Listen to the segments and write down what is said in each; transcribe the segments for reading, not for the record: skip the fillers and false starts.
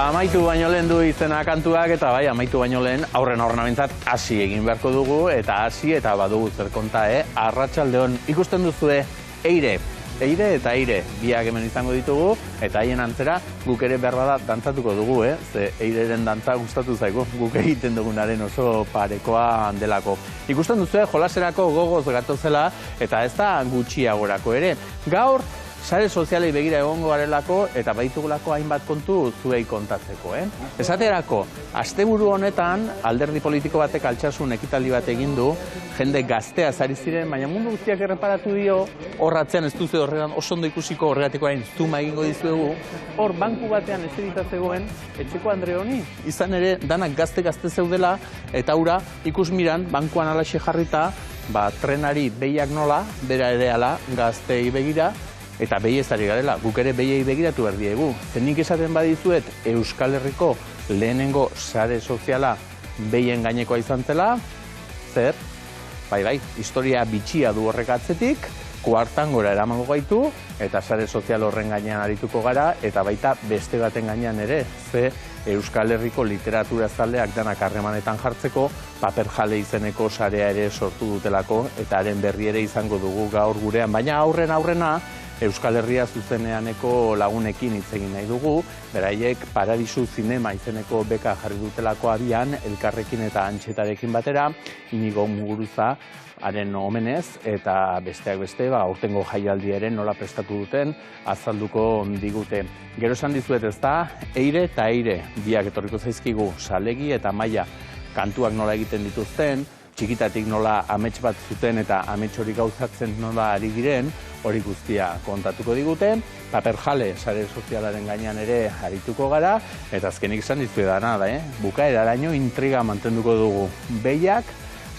Amaitu baino lehen du izena kantuak, eta bai, amaitu baino lehen aurren abintzat hasi egin beharko dugu, eta hasi eta badugu zer konta, Arratsaldeon ikusten duzue Eire eta Eire, biak hemen izango ditugu, eta haien antzera guk ere behar bada dantzatuko dugu, ze Eireren dantza gustatu zaigu, guk egiten dugunaren oso parekoa delako. Ikusten duzue jolaserako gogoz gatozela, eta ez da gutxiagorako ere. Gaur, sare sozialei begira egongo garelako eta baitugulako hainbat kontu zuei kontatzeko. Esaterako, asteburu honetan alderdi politiko batek altsasun ekitaldi bat egin du, jende gaztea ari ziren, baina mundu guztiak erreparatu dio, horratzean ez duzu horregan oso ondo ikusiko horregatiko hain zuma egingo dizuegu, hor banku batean eserita zegoen etxeko Andre honi, izan ere danak gazte zeudela, eta hura ikusmiran bankuan alaxe jarrita, trenari behiak nola, bera ere ala gaztei begira, eta behi ez ari garela, guk ere behiei begiratu behar diegu. Zenik esaten badizuet Euskal Herriko lehenengo sare soziala behien gainekoa izan zela, zer? Bai, historia bitxia du horrek atzetik, kuartangora eramango gaitu, eta sare sozial horren gainean arituko gara, eta baita beste baten gainean ere, ze Euskal Herriko literatura zaleak danak harremanetan jartzeko, paper jale izeneko sarea ere sortu dutelako, eta haren berri ere izango dugu gaur gurean, baina aurrena, Euskal Herria zuzeneaneko lagunekin hitz egin nahi dugu, beraiek Paradisu Zinema izeneko beka jarri dutelako abian, elkarrekin eta antxetarekin batera, Inigo Muguruza haren omenez, eta besteak beste, aurtengo jaialdiaren nola prestatu duten, azalduko digute. Gero esan dizuet ez da, Eire eta Eire, biak etorriko zaizkigu, Salegi eta Maia, kantuak nola egiten dituzten, txikitatik nola amets bat zuten eta amets hori gauzatzen nola ari diren, hori guztia kontatuko digute, paper jale sare sozialaren gainean ere arituko gara, eta azkenik esan dizuet dana da, bukaeraraino intriga mantenduko dugu. Behiak,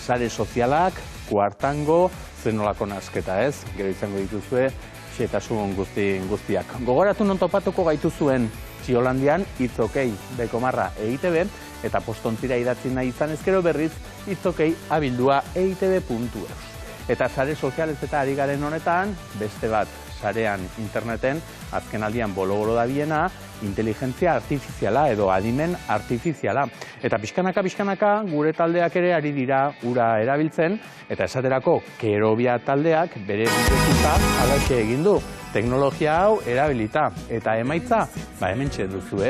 sare sozialak, kuartango, zenolako nasketa ez, gero izango dituzue, xetasun guztiak. Gogoratu non topatuko gaituzuen Txiolandian, It's OK, bekomarra EITB, eta postontzira idatzi nahi izan ezkero berriz, It's OK abildua eitb.eus. Eta sare sozialez eta ari garen honetan, beste bat sarean interneten, azken aldian bolo-bolo dabiena, inteligentzia artifiziala edo adimen artifiziala. Eta pixkanaka gure taldeak ere ari dira ura erabiltzen, eta esaterako Kerobia taldeak bere bidezuta alaxe egin du. Teknologia hau erabilita eta emaitza, hementxe duzu,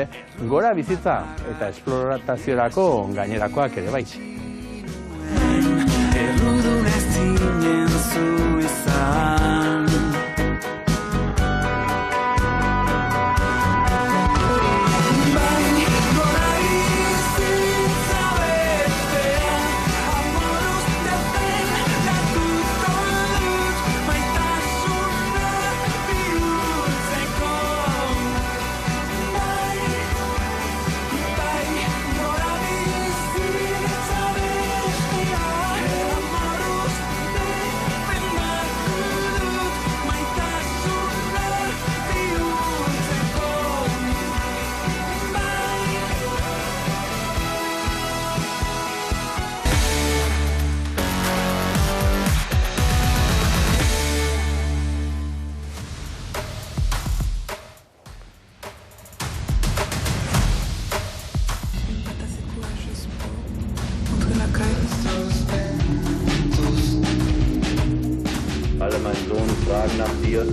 gora bizitza eta esploraziorako gainerakoak ere bai. Alle mein Sohn fragen nach dir.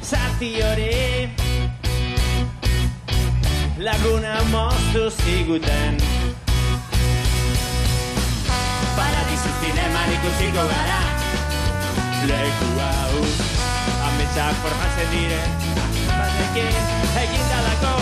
Zati hori laguna moztu ziguten, Paradisu Zineman ikusiko gara, leku hau ametsak formatzen dire, batekin egin dalako.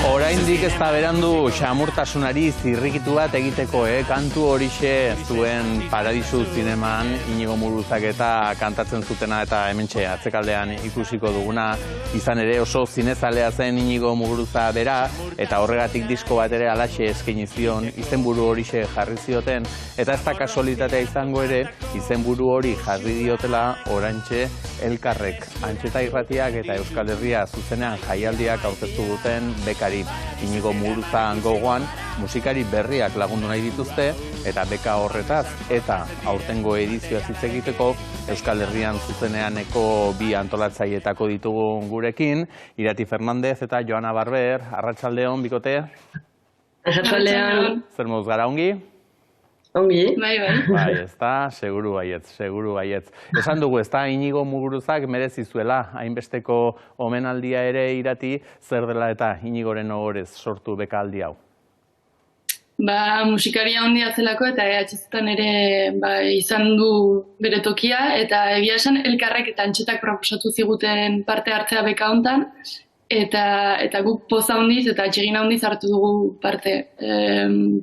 Oraindik ez da berandu xamurtasunari zirrikitu bat egiteko, kantu horixe zuen Paradisu zineman Inigo Muguruzak eta kantatzen zutena eta hementxe atzekaldean ikusiko duguna. Izan ere oso zinezalea zen Inigo Muguruza bera eta horregatik disko bat ere alaxe eskaini zion, izenburu horixe jarri zioten eta ez da kasualitatea izango ere, izenburu hori jarri diotela oraintxe elkarrek. Antxeta Irratiak eta Euskal Herria zuzenean jaialdiak aurkeztu duten bekari. Inigo Muguruza gogoan musikari berriak lagundu nahi dituzte eta beka horretaz eta aurtengo edizioa hitz egiteko Euskal Herrian zuzeneaneko bi antolatzailetako ditugu gurekin, Irati Fernandez eta Joana Barber. Arratsaldeon, bikote? Arratsaldeon. Zer moduz gara, ongi? Ongi. Bai. Bai, ez da, seguru baietz. Esan dugu, ez da, Inigo Muguruzak merezi zuela, hainbesteko omenaldia ere Irati, zer dela eta Inigoren ohorez sortu bekaldi hau? Musikaria handia zelako eta EHZ-etan ere izan du bere tokia eta egia esan elkarrek eta Antxetak proposatu ziguten parte hartzea beka hontan eta guk poza handiz eta atsegin handiz hartu dugu parte.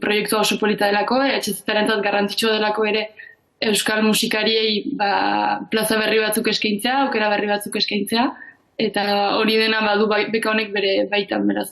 Proiektua oso polita delako, EHZ-etan garrantzitsua delako ere euskal musikariei plaza berri batzuk eskaintzea, aukera berri batzuk eskaintzea eta hori dena badu beka honek bere baitan, beraz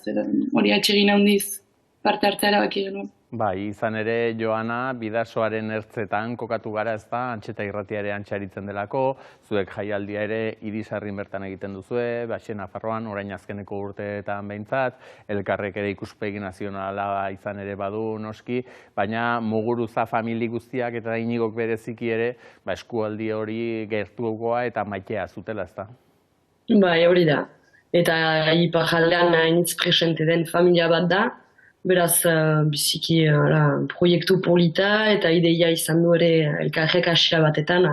hori atsegin handiz parte hartzea erabaki genuen. Bai, izan ere, Joana, bidasoaren ertzetan kokatu gara, ez da, Antxeta Irratia ere antxaritzen delako, zuek jaialdia ere Irisarrin bertan egiten duzue, Baxe Nafarroan, orain azkeneko urteetan behintzat, elkarrek ere ikuspegi nazionala izan ere badu noski, baina Muguruza famili guztiak eta Inigok bereziki ere, eskualdi hori gertuagoa eta maitea zutela, ez da? Bai, hori da. Eta iparraldean hainitz presente den familia bat da, beraz, biziki proiektu polita eta ideia izan du ere elkarrek hasiera batetan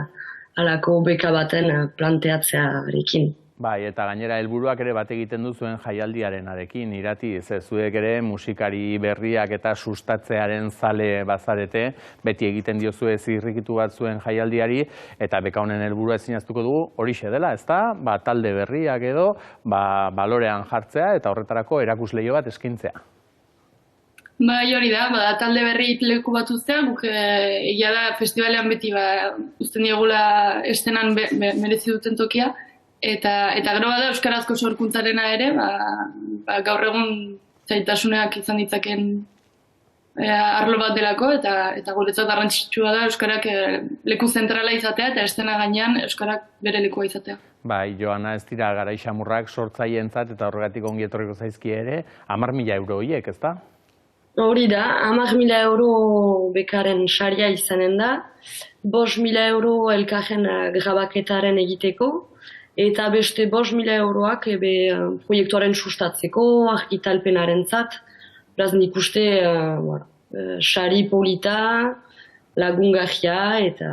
halako beka baten planteatzearekin. Bai, eta gainera helburuak ere bat egiten du zuen jaialdiarenarekin, Irati, zuek ere musikari berriak eta sustatzearen zale bazarete, beti egiten diozue zirrikitu bat zuen jaialdiari, eta beka honen helburua ezinaztuko dugu horixe dela, ezta? Talde berriak edo, balorean jartzea eta horretarako erakusleio bat eskaintzea. Bai, hori da, talde berri leku bat uztea, guk egia da festivalean beti uzten diegula estenan merezi duten tokia, eta gero bada euskarazko sorkuntzarena ere, gaur egun zaitasuneak izan ditzaken arlo bat delako, eta guretzat garrantzitsua da euskarak leku zentrala izatea eta estena gainean euskarak bere lekua izatea. Bai, Joana, ez dira garai xamurrak sortzaientzat eta horregatik ongi etorriko zaizki ere, 10.000 euro horiek, ezta? Hori da, 10.000 euro bekaren saria izanen da, 5.000 euro elkarren grabaketaren egiteko, eta beste 5.000 euroak proiektuaren sustatzeko, argitalpenaren zat, beraz nik uste sari polita, lagungarria eta...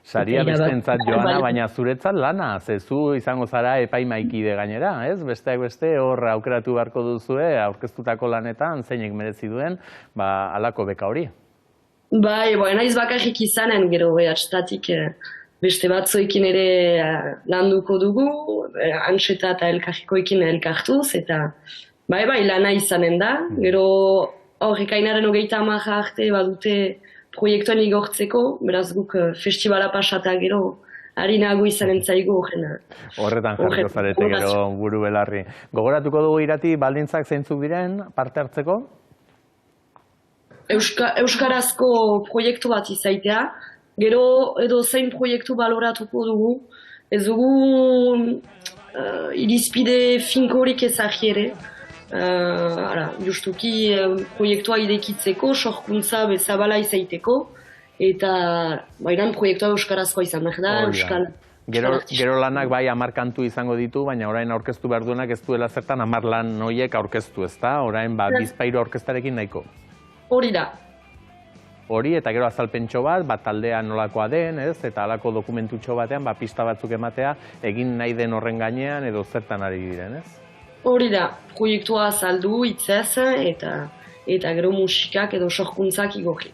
Saria bestentzat, Joana, baina zuretzat lana, zu izango zara epaimaikide gainera, ez? Besteak beste hor aukeratu beharko duzue, aurkeztutako lanetan, zeinek merezi duen, halako beka hori. Bai, naiz bakarrik izanen, gero EHZ-tatik beste batzuekin ere landuko dugu, Antxeta eta elkarrikoekin elkartuz, eta bai, lana izanen da, gero hor ekainaren 30 arte badute proiektuan igortzeko, beraz guk festivala pasata gero harinago izanen zaigu horrena. Horretan jarriko zarete gero buru belarri. Gogoratuko dugu Irati, baldintzak zeintzuk diren parte hartzeko? Euskarazko proiektu bat izaitea, gero edo zein proiektu baloratuko dugu, ez dugu irizpide finkorik ezagri ere, justuki proiektua irekitzeko, sorkuntza bezabala izaiteko, eta bainan proiektua euskarazkoa izan behar da, euskal... Gero lanak bai 10 kantu izango ditu, baina orain aurkeztu behar duenak ez duela zertan 10 lan noiek aurkeztu, ezta? Orain bizpahiru orkestarekin nahiko. Hori da. Hori, eta gero azalpentxo bat, taldea nolakoa den, ez? Eta halako dokumentutxo batean, pista batzuk ematea, egin nahi den horren gainean edo zertan ari diren, ez? Hori da, proiektua azaldu, hitzez, eta gero musikak edo sorkuntzak igorri.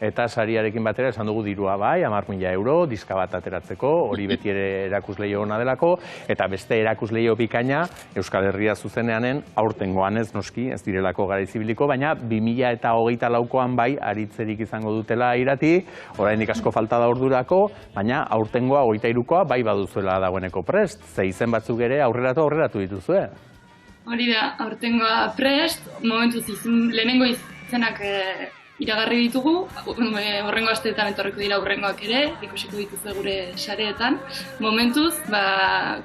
eta sariarekin batera esan dugu dirua bai, 10.000 euro, diska bat ateratzeko, hori beti ere erakusleio ona delako, eta beste erakusleio bikaina Euskal Herria zuzeneanen aurtengoan ez noski, ez direlako garaiz ibiliko, baina 2024an bai aritzerik izango dutela irati, oraindik asko falta da ordurako, baina aurtengoa 23koa bai baduzuela dagoeneko prest, ze izen batzuk ere aurreratu dituzue. Hori da, aurtengoa prest, momentuz lehenengo izenak iragarri ditugu, horrengo asteetan etorriko dira aurrengoak ere, ikusiko dituzue gure sareetan. Momentuz,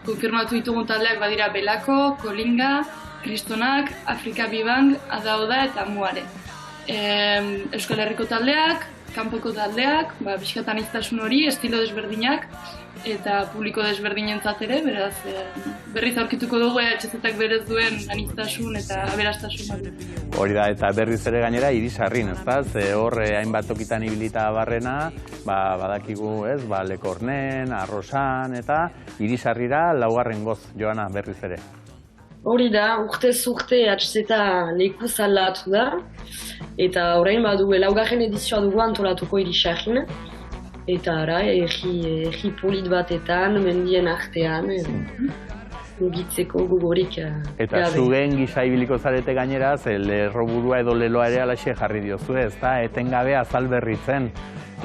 konfirmatu ditugun taldeak badira Belako, Kolinga, Kristonak, Afrika Bibang, Adaoda eta Muare. Euskal Herriko taldeak, kanpoko taldeak, pixkat aniztasun hori, estilo desberdinak, eta publiko desberdinentzat ere, beraz, berriz aurkituko dugu EHZ-ak berez duen aniztasun eta aberastasun hori. Hori da, eta berriz ere gainera Irisarrin, ezta? Ze hor hainbat tokitan ibilita barrena, badakigu, ez, Lekornen, Arrosan, eta Irisarrira laugarren goz, Joana, berriz ere. Hori da, urtez urte EHZ lekuz aldatu da, eta orain badu laugarren edizioa dugu antolatuko Irisarrin. Eta ara, erri polit batetan, mendien artean, mugitzeko gogorik gabe. Eta zuen gisa ibiliko zarete gainera, lerroburua edo leloa ere alaxe jarri diozue, ezta? Etengabe azal berritzen.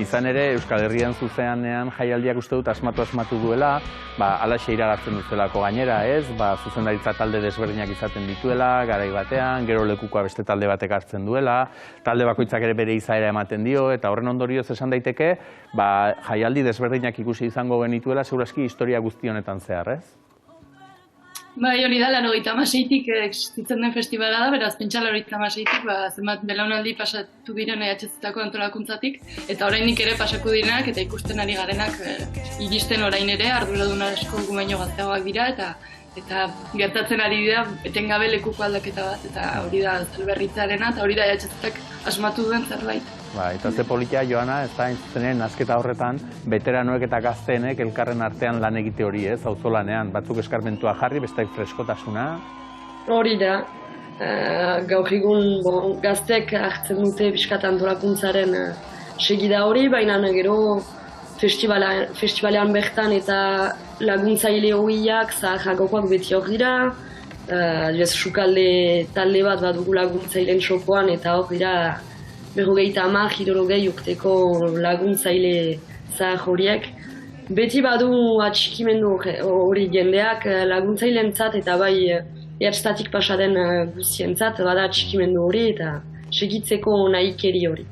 Izan ere, Euskal Herrian zuzenean jaialdiak uste dut asmatu duela, alaxe iragartzen duzuelako gainera, ez? Zuzendaritza talde desberdinak izaten dituela, garai batean, gero lekukoa beste talde batek hartzen duela, talde bakoitzak ere bere izaera ematen dio, eta horren ondorioz esan daiteke, jaialdi desberdinak ikusi izango genituela, segurazki historia guzti honetan zehar, ez? Bai, hori da, 96tik existitzen den festivala da, beraz, pentsa 96tik, zenbat belaunaldi pasatu diren EHZ-tako antolakuntzatik, eta oraindik ere pasako direnak, eta ikusten ari garenak iristen orain ere, arduradun asko gu baino gazteagoak dira, eta gertatzen ari dira, etengabe lekuko aldaketa bat, eta hori da zalberritzarena, eta hori da EHZ-ak asmatu duen zerbait. Eta ze politia, Joana, ez da, entzutenen, nasketa horretan, veteranoek eta gazteenek elkarren artean lan egite hori, ez, auzolanean, batzuk eskarmentua jarri, besteak freskotasuna. Hori da, gaur egun gazteek hartzen dute pixkat antolakuntzaren segida hori, baina gero festivalean bertan eta laguntzaile horiak, zaharragokoak beti hor dira, sukalde talde bat badugu laguntzaileen txokoan, eta hor dira 50-60 urteko laguntzaile zahar horiek. Beti badu atxikimendu hori jendeak laguntzailentzat eta bai EHZ-tik pasaden guztientzat bada atxikimendu hori eta segitzeko nahikeri hori.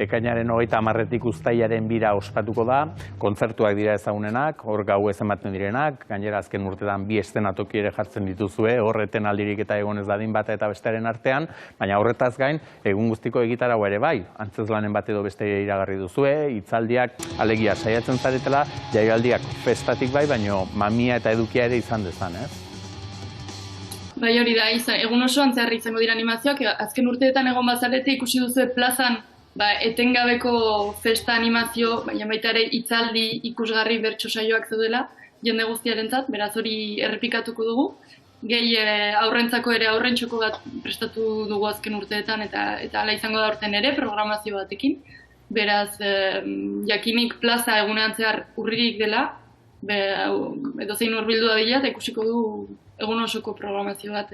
Ekainaren 30-etik uztailaren 2 ospatuko da, kontzertuak dira ezagunenak, hor gauez ematen direnak, gainera azken urtetan 2 eszenatoki ere jartzen dituzue, horreten aldirik eta egonez dadin bata eta bestearen artean, baina horretaz gain, egun guztiko egitarau ere bai, antzeslanen bat edo beste iragarri duzue, hitzaldiak alegia saiatzen zaretela, jaialdiak festatik bai, baina mamia eta edukia ere izan dezan, ez? Bai hori da, egun osoan zehar izango dira animazioak, azken urteetan egon bazarete ikusi duzu plazan etengabeko festa animazio, baina baita ere hitzaldi ikusgarri bertso saioak zeudela jende guztiarentzat, beraz hori errepikatuko dugu. Gehi aurrentzako ere aurrentxoko bat prestatu dugu azken urteetan eta hala izango da aurten ere programazio batekin. Beraz, jakinik plaza egunean zehar urririk dela, edozein hurbildu dadila eta ikusiko du egun osoko programazio bat.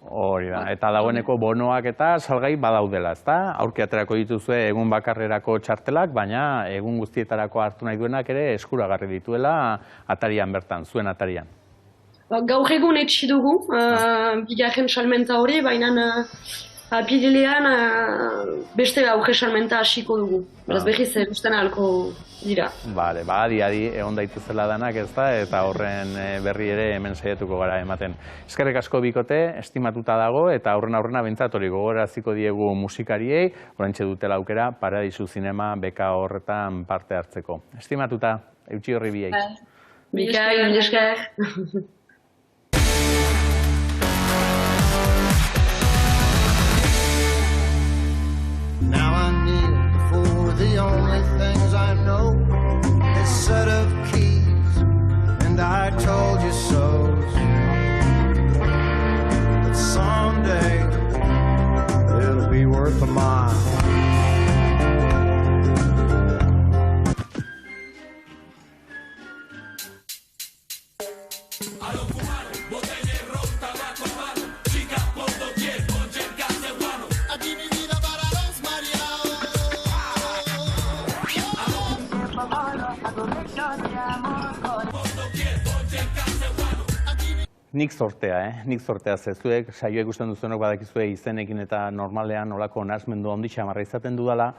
Hori da, eta dagoeneko bonoak eta salgai badaudela, ezta? Aurki aterako dituzue egun bakarrerako txartelak, baina egun guztietarako hartu nahi duenak ere eskuragarri dituela atarian bertan, zuen atarian. Gaur egun etxi dugu, bigarren salmenta hori, baina apirilean beste aurre salmenta hasiko dugu. Beraz berriz erusten ahalko dira. Bale, adi egon daitezela danak, ez da, eta horren berri ere hemen saiatuko gara ematen. Eskerrik asko bikote, estimatuta dago, eta aurrena bentsat hori gogoraziko diegu musikariei, oraintxe dutela aukera, Paradisu Zinema beka horretan parte hartzeko. Estimatuta, eutxi horri biei. Mikael, esker. Now I kneel before the only things I know, a set of keys, and I told you so. But someday it'll be worth a mile. Nik sortea ze zuek, saioa ikusten duzuenok badakizue izenekin eta normalean olako nahasmendu handi xamarra izaten dudala,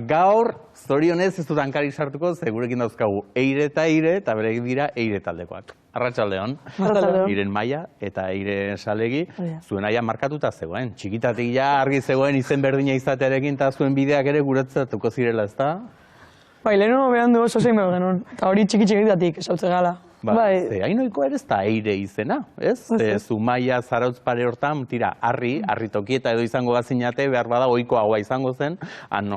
gaur, zorionez ez dut hankarik sartuko, ze gurekin dauzkagu Eire eta berek dira Eire taldekoak. Arratsaldeon. Iren Maia eta Eire Salegi, zuen aia markatuta zegoen. Txikitatik ja argi zegoen izen berdina izatearekin eta zuen bideak ere guretzatuko zirela, ezta? Bai, lehenu behan du oso zein behar genuen, eta hori txiki-txikitatik esautze gala. Ze hainoiko ere ez da Eire izena, ez? Zumaia Zarautz pare hortan, tira, harri tokieta edo izango gazinate, behar bada ohikoagoa izango zen,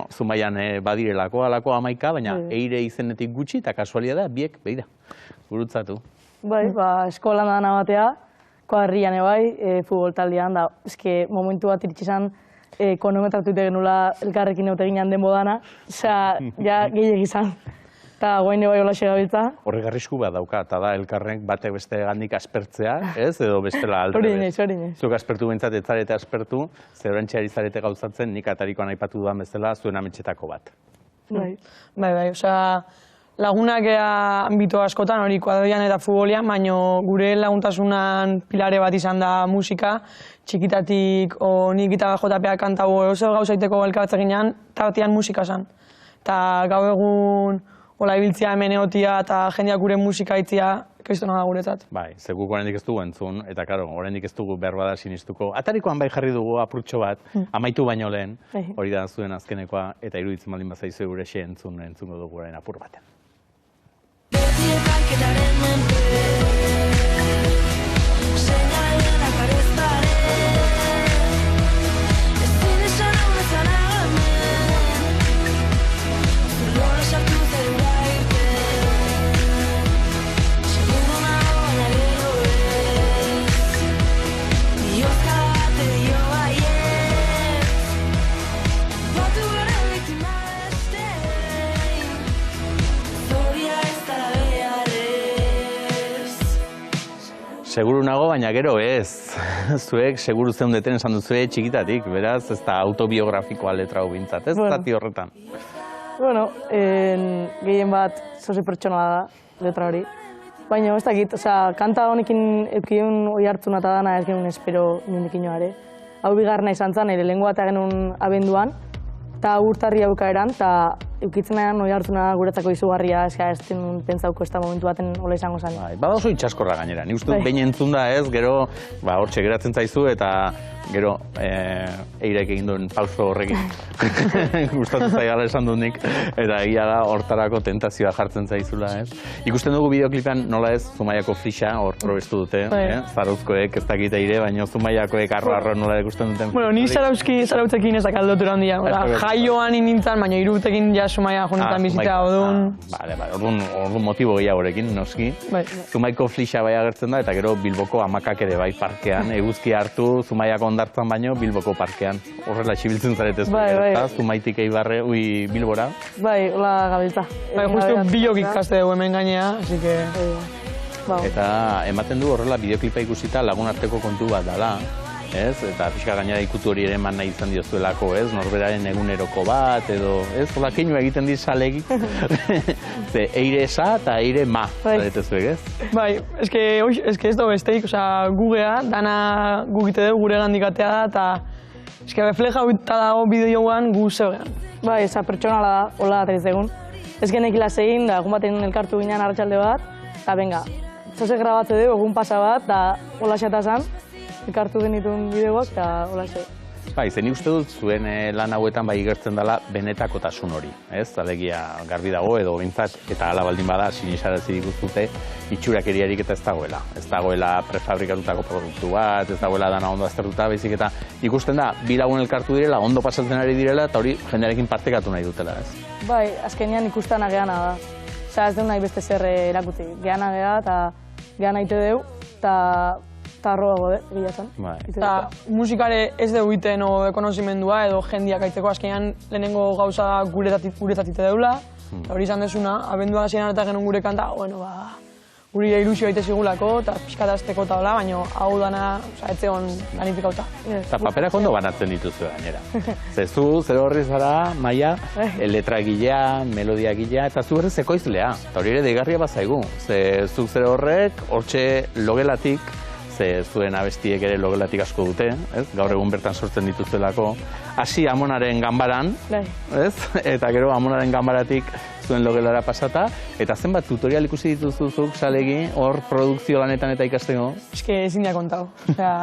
Zumaian badirelako, alako 11, baina Eire izenetik gutxi, eta kasualia da, biek, behira, gurutzatu. Bai, eskolan da namatea, koarrian ebai, futbol taldean, da, eske momentu bat iritsi konometratu ite genula elkarrekin eute ginen den bodana, osea, ja gehiagik izan. Eta guain ebai hola segabiltza. Horrek arrisku bat dauka, eta da elkarrek batek beste gandik aspertzea, ez? Edo bestela aldrebez. Hori inoiz. Zuk aspertu bintzat, ez zarete aspertu, zer orantxeari zarete gauzatzen, nik atarikoan aipatu dudan bezala, zuen ametxetako bat. Bai, osea, lagunak anbito askotan, hori kuadrian eta futbolian, baina gure laguntasunan pilare bat izan da musika, txikitatik, nik eta JPA kantau oso gauzaiteko elkartzen ginean, tartean musika zen. Eta gau egun, hola ibiltzia hemen egotia eta jendeak gure musika itzia, kristona da guretzat. Bai, zeguk oraindik ez dugu entzun, eta karo, oraindik ez dugu behar bada sinistuko. Atarikoan bai jarri dugu apurtxo bat, amaitu baino lehen, hori da zuen azkenekoa, eta iruditzen baldin bazaizu gure xe entzungo dugu orain apur baten. Seguru nago, baina gero ez. Zuek seguru zeundeten esan duzue txikitatik, beraz, ez da autobiografikoa letra hau bintzat, ez zati horretan. Bueno, gehien bat zoze pertsonala da letra hori. Baina ez dakit, kanta honekin eukiun oi hartzuna eta dana ez genuen espero nindekin joare. Hau bigarna izan zen, ere lengua eta genuen abenduan, eta urtarri haukaeran, eta eukitzen nahian oi hartzuna guretzako izugarria, ez den pentsauko ez da momentu baten hola izango zen. Bada oso itxaskorra gainera, nik uste dut behin entzun da ez, gero hortxe geratzen zaizu eta gero Eirek egin duen pauso horrekin gustatu zaigala esan dut nik, eta egia da hortarako tentazioa jartzen zaizula, ez? Ikusten dugu bideoklipan nola ez, Zumaiako Frixa, hor probestu dute, Zarauzkoek ez dakite Eire, baina Zumaiakoek arro nola ikusten duten. Bueno, ni Zarautzekin ezak aldotura handia, jaioan nintzen, baina irutekin ja Zumaia jonetan bizita odun. Orduan motibo gehiagorekin, noski. Zumaiko Frixa bai agertzen da, eta gero Bilboko Hamakak ere bai parkean, eguzki hartu, Zumaiako hondartzan baino Bilboko parkean. Horrela txibiltzen zaretez, Zumaitik Eibarre, Bilbora. Bai, hola gabiltza. Bai, justu bilok ikaste dugu hemen gainea, así que... Eta ematen du horrela bideoklipa ikusita lagun arteko kontu bat dela, ez? Eta pixka gainera ikutu hori ere eman nahi izan diozuelako, ez? Norberaren eguneroko bat, edo, ez? Hola keinua egiten dit Salegi. Eire esa eta Eire ma, zaretezuek, ez? Bai, eske ez da besteik, gugea, dana gugite dugu gure gandikatea da, eta eske refleja eta dago bideoan gu zegoen. Bai, pertsonala da, hola ateriz egun. Ez genekila segin, da egun baten elkartu ginen arratsalde bat, eta benga, zose grabatze dugu, egun pasa bat, eta hola xatazan, elkartu genituen bideoak, eta hola xe. Bai, zen uste dut zuen lan hauetan bai igertzen dela benetakotasun hori, ez? Alegia garbi dago edo bintzat, eta hala baldin bada sinisarazi diguzute itxurakeriarik eta ez dagoela. Ez dagoela prefabrikatutako produktu bat, ez dagoela dana ondo aztertuta, baizik eta ikusten da, bi lagun elkartu direla, ondo pasatzen ari direla, eta hori jendearekin partekatu nahi dutela, ez? Bai, azkenean ikustana geana da. Osea, ez dut nahi beste zer erakutsi. Geana gea, eta geana ite deu, eta arroago, egia zen. Eta musikare ez dugu iten konozimendua edo jendiak aitzeko azkenean lehenengo gauza guretzat ite deula. Hori izan desuna, abendua hasieran eta genuen gure kanta, guri ilusio aite zigulako eta pixkatazteko eta hola, baina hau dana etzeon planifikauta. Eta paperak ondo banatzen dituzu gainera. Zezu, zer horri zara, Maia, letragilea, melodiagilea, eta zu berriz ekoizlea. Eta hori ere deigarria bazaigu. Zuk zer horrek, hortxe logelatik, ze zuen abestiek ere logelatik asko dute, ez? Gaur egun bertan sortzen dituztelako. Hasi Amonaren ganbaran, ez? Eta gero Amonaren ganbaratik zuen logelara pasata, eta zenbat tutorial ikusi dituzuzuk salegi, hor produkzio lanetan eta ikasteko? Eske ezin da kontau. Osea,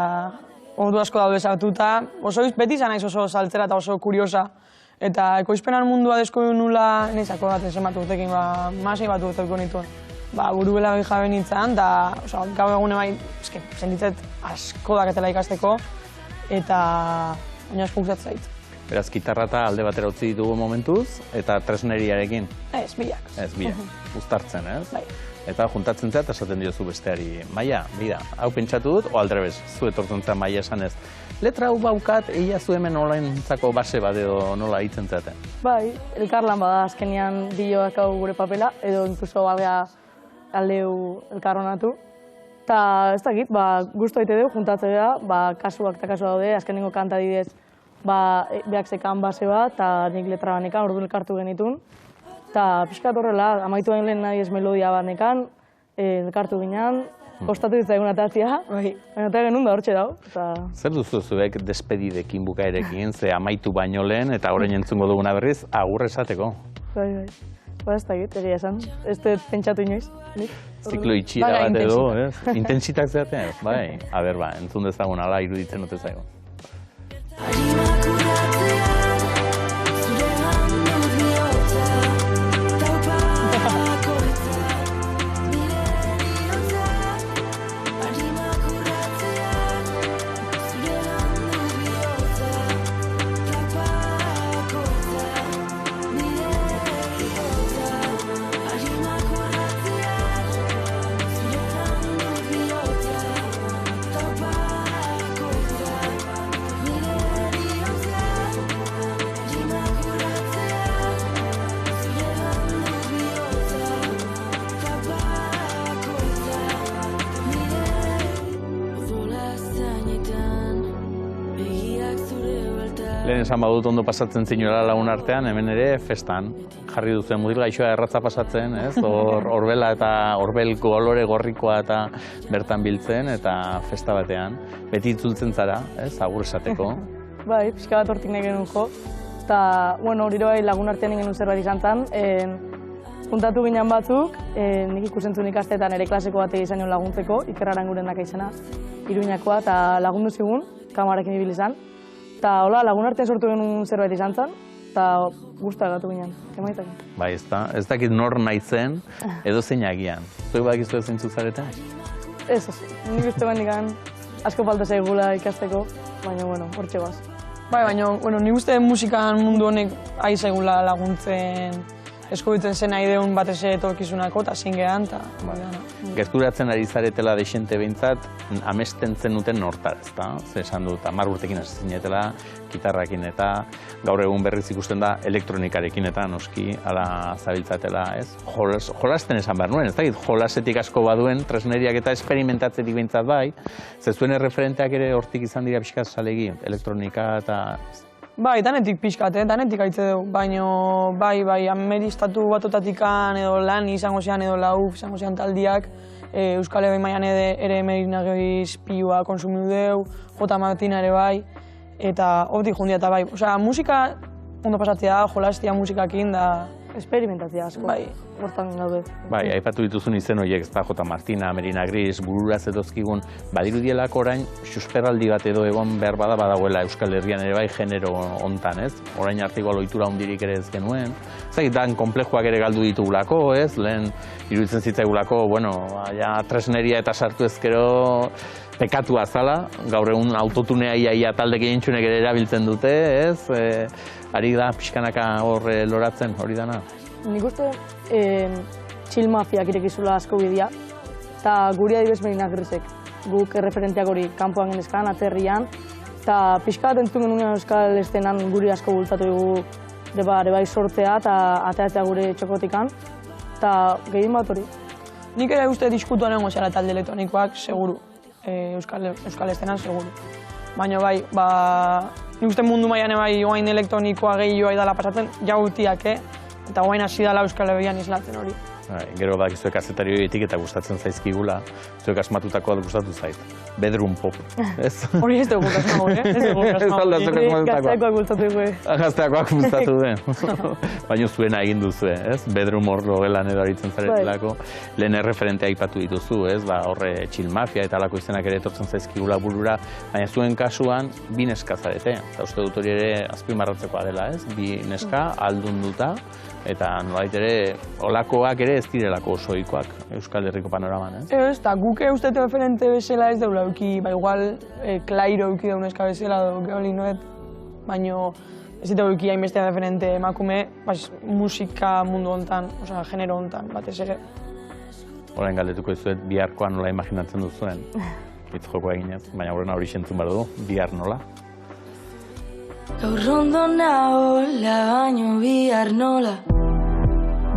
modu asko daude sartuta, beti izan naiz oso saltzera eta oso kuriosa. Eta ekoizpenan mundua deskoiun nula, nezako baten zenbat urtekin, masei bat urteko nituen. Burubela gehi jabe nintzen, da gaur egune bai, sentitzet asko dakatela ikasteko, eta baina asko gustatzen zait. Beraz, gitarra eta alde batera utzi ditugu momentuz, eta tresneriarekin? Ez, biak. Ez, biak. Uztartzen, ez? Bai. Eta juntatzen zea, eta esaten diozu besteari, Maia, bida, hau pentsatu dut, o aldrebez, zu etortzen zea Maia esanez. Letra hau baukat, egia zu hemen olaintzako base bat edo nola hitzen zeaten? Bai, elkarlan bada azkenean biloak hau gure papela, edo inkluso balgea aldeu elkarronatu. Eta ez dakit, gustu daite dugu juntatzea, kasuak eta kasua daude, azkenengo kanta didez, beak zekan base bat, eta nik letra banekan, orduan elkartu genitun. Eta pixkat horrela, amaitu egin lehen nahi ez melodia banekan, elkartu ginean, kostatu ditzaigun atatzia, baina eta genuen da hortxe dago. Zer duzu zuek despedidekin bukaerekin, ze amaitu baino lehen, eta orain entzungo duguna berriz, agur esateko? Bai. Ez dakit, egia esan, ez dut pentsatu inoiz. Ziklo itxiera bat edo, ez? Intentsitak zeaten, bai. Aber, entzun dezagun ala iruditzen dute zaigu. Lehen esan badut ondo pasatzen zinura lagun artean, hemen ere festan. Jarri duzuen mutil gaixoa erratza pasatzen, ez? Horbela eta horbel kolore gorrikoa eta bertan biltzen eta festa batean. Beti itzultzen zara, ez? Agur esateko. Bai, pixka bat hortik nahi genuen jo. Eta, hori bai lagun artean genuen zerbait izan zen. Juntatu ginen batzuk, nik ikusentzun ikastetan ere klaseko bat izan nion laguntzeko, Iker Aranguren daka izena, Iruñakoa, eta lagundu zigun, kamarakin ibili izan. Eta hola, lagun artean sortu genuen zerbait izan zen, eta guztua gatu ginen, emaitak. Bai, ez dakit nor nahi zen, edo zein agian. Zuek badakizu ez zeintzuk zareten? Ez, nik uste bendikan asko falta zaigula ikasteko, baina, hortxe baz. Bai, baina, nik uste musikan mundu honek ari zaigula laguntzen eskubitzen zen nahi deun batez etorkizunako eta zingean, eta... Gerturatzen ari zaretela deixente behintzat, amesten zenuten nortara, ezta? Ze esan dut, 10 urtekin hasi zinetela, gitarrakin eta gaur egun berriz ikusten da elektronikarekin eta noski, ala zabiltzatela, ez? Jolasten esan behar nuen, ez dakit, jolasetik asko baduen, tresneriak eta esperimentatzetik behintzat bai, ze zuen erreferenteak ere hortik izan dira pixkat salegi, elektronika eta... Bai, danetik pixkat, danetik aitze dugu, baina bai, ameristatu batotatikan edo lan izango zean edo lauf izango zean taldiak, Euskal Herri mailan ere emerinagoiz pilua konsumiu dugu, J. Martina ere bai, eta hortik jundia eta bai. Osea, musika ondo pasatzea da, jolastia musikakin da... Esperimentatzea asko, hortan gaude. Bai, aipatu dituzun izen horiek, ez da, J. Martina, Merina Gris, bururaz edozkigun, badirudielako orain, susperraldi bat edo egon behar badagoela Euskal Herrian ere bai genero hontan, ez? Orain artiko loitura hondirik ere ez genuen. Zait, dan, konplexuak ere galdu ditugulako, ez? Lehen, iruditzen zitzaigulako, tresneria eta sartu ezkero pekatua zala, gaur egun autotunea ia talde gehientsunek ere erabiltzen dute, ez? Ari da, pixkanaka hor loratzen, hori dana? Nik uste, chill mafiak irekizula asko bidea, eta guri adibes Merina Grisek. Guk erreferenteak hori kanpoan genezkan, aterrian, eta pixka bat entzun genuen euskal estenan guri asko bultatu dugu ere bai sortzea eta ateratzea gure txokotikan, eta gehien bat hori. Nik ere uste diskutuan egon zela talde elektronikoak, seguru. Euskal estenan, seguru. Baina bai, nik uste mundu mailan bai oain elektronikoa gehiagoa idala pasatzen, jautiak, eta oain hasi dala Euskal Herrian islatzen hori. Gero bakizuek kazetari horietik eta gustatzen zaizkigula, zuek asmatutakoa gustatu zait. Bedroom pop, ez? Hori ez dugu kasmago, Ez dugu kasmago. Gaztaikoak gultatu dugu. Gazteakoak gustatu den. Baina zuena egin duzu, ez? Bedroom hor logelan edo aritzen zaretelako. Lehen erreferentea aipatu dituzu, ez? Horre Chill Mafia eta alako izenak ere etortzen zaizkigula burura. Baina zuen kasuan, bi neska zarete. Eta uste dut hori ere azpimarratzekoa dela, ez? Bi neska aldunduta. Eta nolait ere, olakoak ere ez direlako osoikoak Euskal Herriko panoraman, ez? Ez, eta guk uste referente bezala ez deula euki, igual Klairo euki daun eska bezala duke hori noet, baina ez ditu euki hainbeste referente emakume musika mundu hontan, osea, genero hontan, batez ere. Orain galdetuko izuet, biharkoa nola imaginatzen duzuen, hitz joko eginez, baina horrena hori sentzun behar du, bihar nola. Gaur ondo nahola, baino bihar nola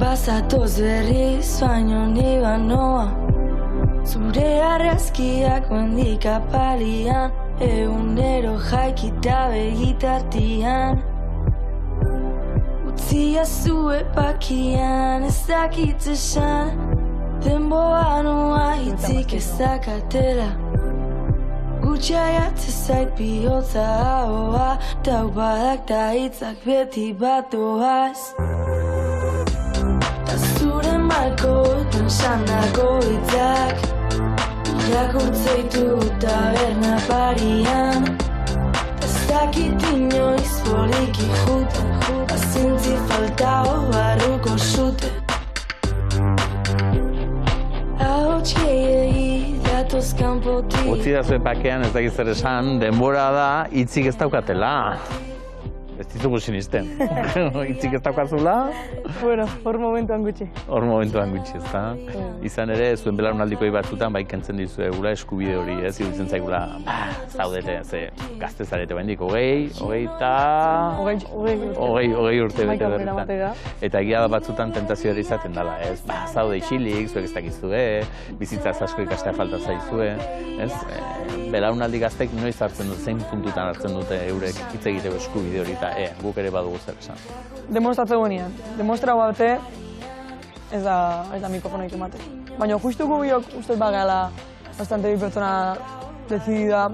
Bazatoz berriz, baino ni banoa Zure arrazkiak mendik apalian Egunero jaikita begitartian Utzia zue pakian, ez dakit esan Denboa noa hitzik ez dakatela Gutxaiatze zait bihotza ahoa Taupadak ta hitzak beti bat doaz Ta zure malkotan sandako hitzak Irakurtzeitu taberna parian Ez dakit inoiz poliki juten Pazientzi faltao barruko zute Ahots gehiegi datoz kanpotik Utzi da zuen pakean ez dakiz zer esan, denbora da hitzik ez daukatela. Ez dizugu sinisten. Hitzik ez daukazula. Bueno, hor momentuan gutxi. Hor momentuan gutxi, ez da? Izan ere, zuen belaunaldikoi batzutan bai kentzen dizuegula eskubide hori, ez? Iruditzen zaigula, zaudete, ze gazte zarete bendik, hogei urte bete berretan. Eta egia da batzutan tentazio ere izaten dela, ez? Zaude isilik, zuek ez dakizue, bizitzaz asko ikastea falta zaizue, ez? Belaunaldi gaztek noiz hartzen dut, zein puntutan hartzen dute eurek hitz egiteko eskubide hori, eta guk ere badugu zer esan. Demostratzen guenean. Demostra bate ez da mikrofonoik emate. Baina justuko biok uste bagala bastante bi pertsona decidida,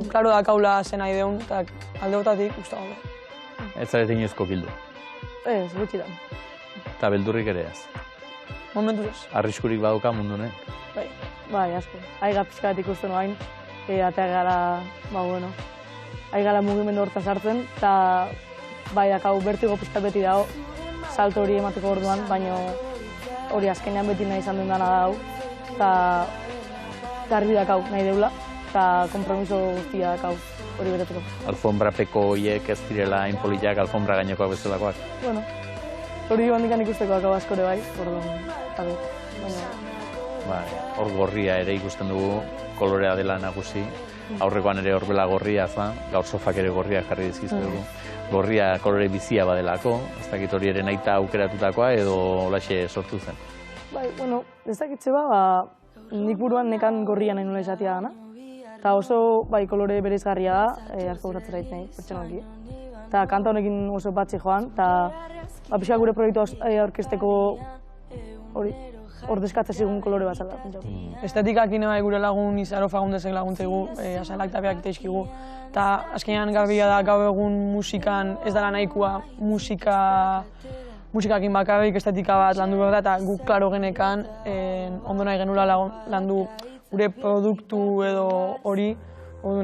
klaro da kaula zen nahi deun, eta alde botatik usta gaude. Ez zarete inoizko bildu. Ez, gutxi da. Eta beldurrik ere ez. Momentuz ez. Arriskurik baduka mundunek. Bai, asko. Aiga pixka bat ikusten oain, eta gara, aigala mugimendu hortan sartzen, eta bai dakau bertigo pixkat beti dago, salto hori emateko orduan, baina hori azkenean beti nahi izan den dana dago, eta garbi dakau nahi deula, eta kompromiso guztia dakau hori betetuko. Alfonbrapeko horiek ez direla inpolitiak alfombra gainekoak bezalakoak? Bueno, hori handikan ikusteko dakau askore bai, orduan, baina... Hor gorria ere ikusten dugu, kolorea dela nagusi. Aurrekoan ere horbela gorria za, gaur sofak ere gorria jarri dizkizuegu. Gorria kolore bizia badelako, ez dakit hori ere nahita aukeratutakoa edo holaxe sortu zen. Bai, bueno, ez dakitze nik buruan nekan gorria nahi nula izatea gana. Eta oso kolore bereizgarria da, asko gustatzen zait nahi, pertsonalki. Eta kanta honekin oso batzi joan, eta pixka gure proiektu aurkezteko hori, ordezkatza zigun kolore bat zala. Estetikak ine bai gure lagun Izaro Fagundezek laguntzaigu, asalak tapiak iteizkigu. Eta azkenean garbia da gaur egun musikan ez dela nahikoa musikakin bakarrik estetika bat landu behar da, eta guk klaro genekan ondo nahi genula landu gure produktu edo hori,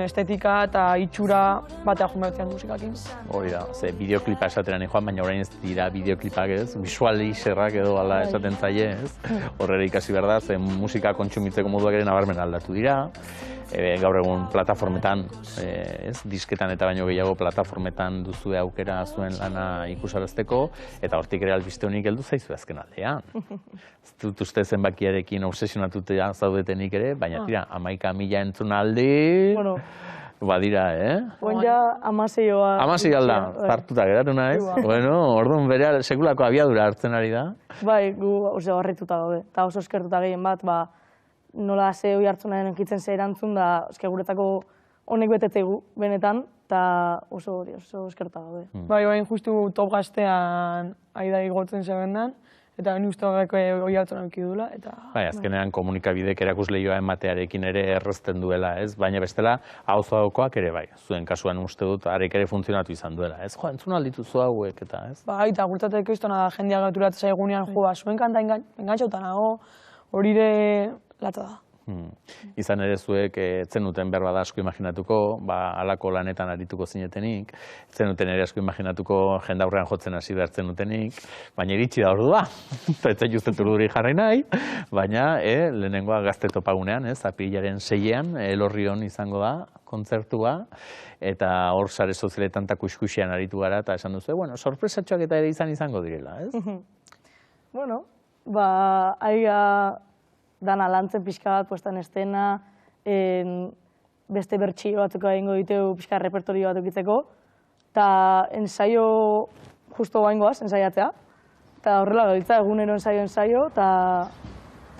estetika eta itxura batea joan behar musikakin. Hori da, ze bideoklipa esateran joan, baina orain ez dira bideoklipak ez, visualizerrak edo ala esaten zaie ez. Horrela ikasi behar da, ze musika kontsumitzeko moduak ere nabarmen aldatu dira. Gaur egun plataformetan, disketan eta baino gehiago plataformetan duzue aukera zuen lana ikusarazteko, eta hortik ere albiste honik heldu zaizu azken aldean. Ez dut uste zenbakiarekin obsesionatuta zaudetenik ere, baina tira, 11.000 entzunaldi... Badira, Oin ja, 16 joa... 16 alda, zartuta geratu naiz. Bueno, orduan bere sekulako abiadura hartzen ari da. Bai, gu oso harrituta gaude, eta oso eskertuta gehien bat, nola ze hori hartzen nahi egitzen ze erantzun da, guretzako honek betetzegu benetan, eta oso eskertuta gaude. Bai, bain justu top gaztean aida igotzen zebendan, eta ni uste horreko hori hartu nauki dula, eta... Bai, azkenean komunikabidek erakusleioa ematearekin ere errezten duela, ez? Baina bestela, hauzoakoak ere bai. Zuen kasuan uste dut, arek ere funtzionatu izan duela, ez? Jo, entzun aldituzu hauek, eta ez? Bai, eta gurtateko iztona da, jendeak gerturatzen zaigunean, zuen kanta engantxauta nago, hori ere latza da. Izan ere zuek zenuten behar bada asko imaginatuko, halako lanetan arituko zinetenik, zenuten ere asko imaginatuko jendaurrean jotzen hasi behar zenutenik, baina iritsi da ordua, ez zaituztet urduri jarri nahi, baina lehenengoa gazte topagunean, apirilaren 6ean, Elorrion izango da, kontzertua, eta hor sare sozialetan eta kuskusian aritu gara, eta esan duzu, bueno, sorpresatxoak eta ere izango direla, ez? Bueno, aiga dana lantzen pixka bat, puestan estena, beste bertxio batzuk egingo diteu pixka repertorio bat ukitzeko, eta ensaio justo baingoaz, ensaiatzea, eta horrela gauditza egunero ensaio, eta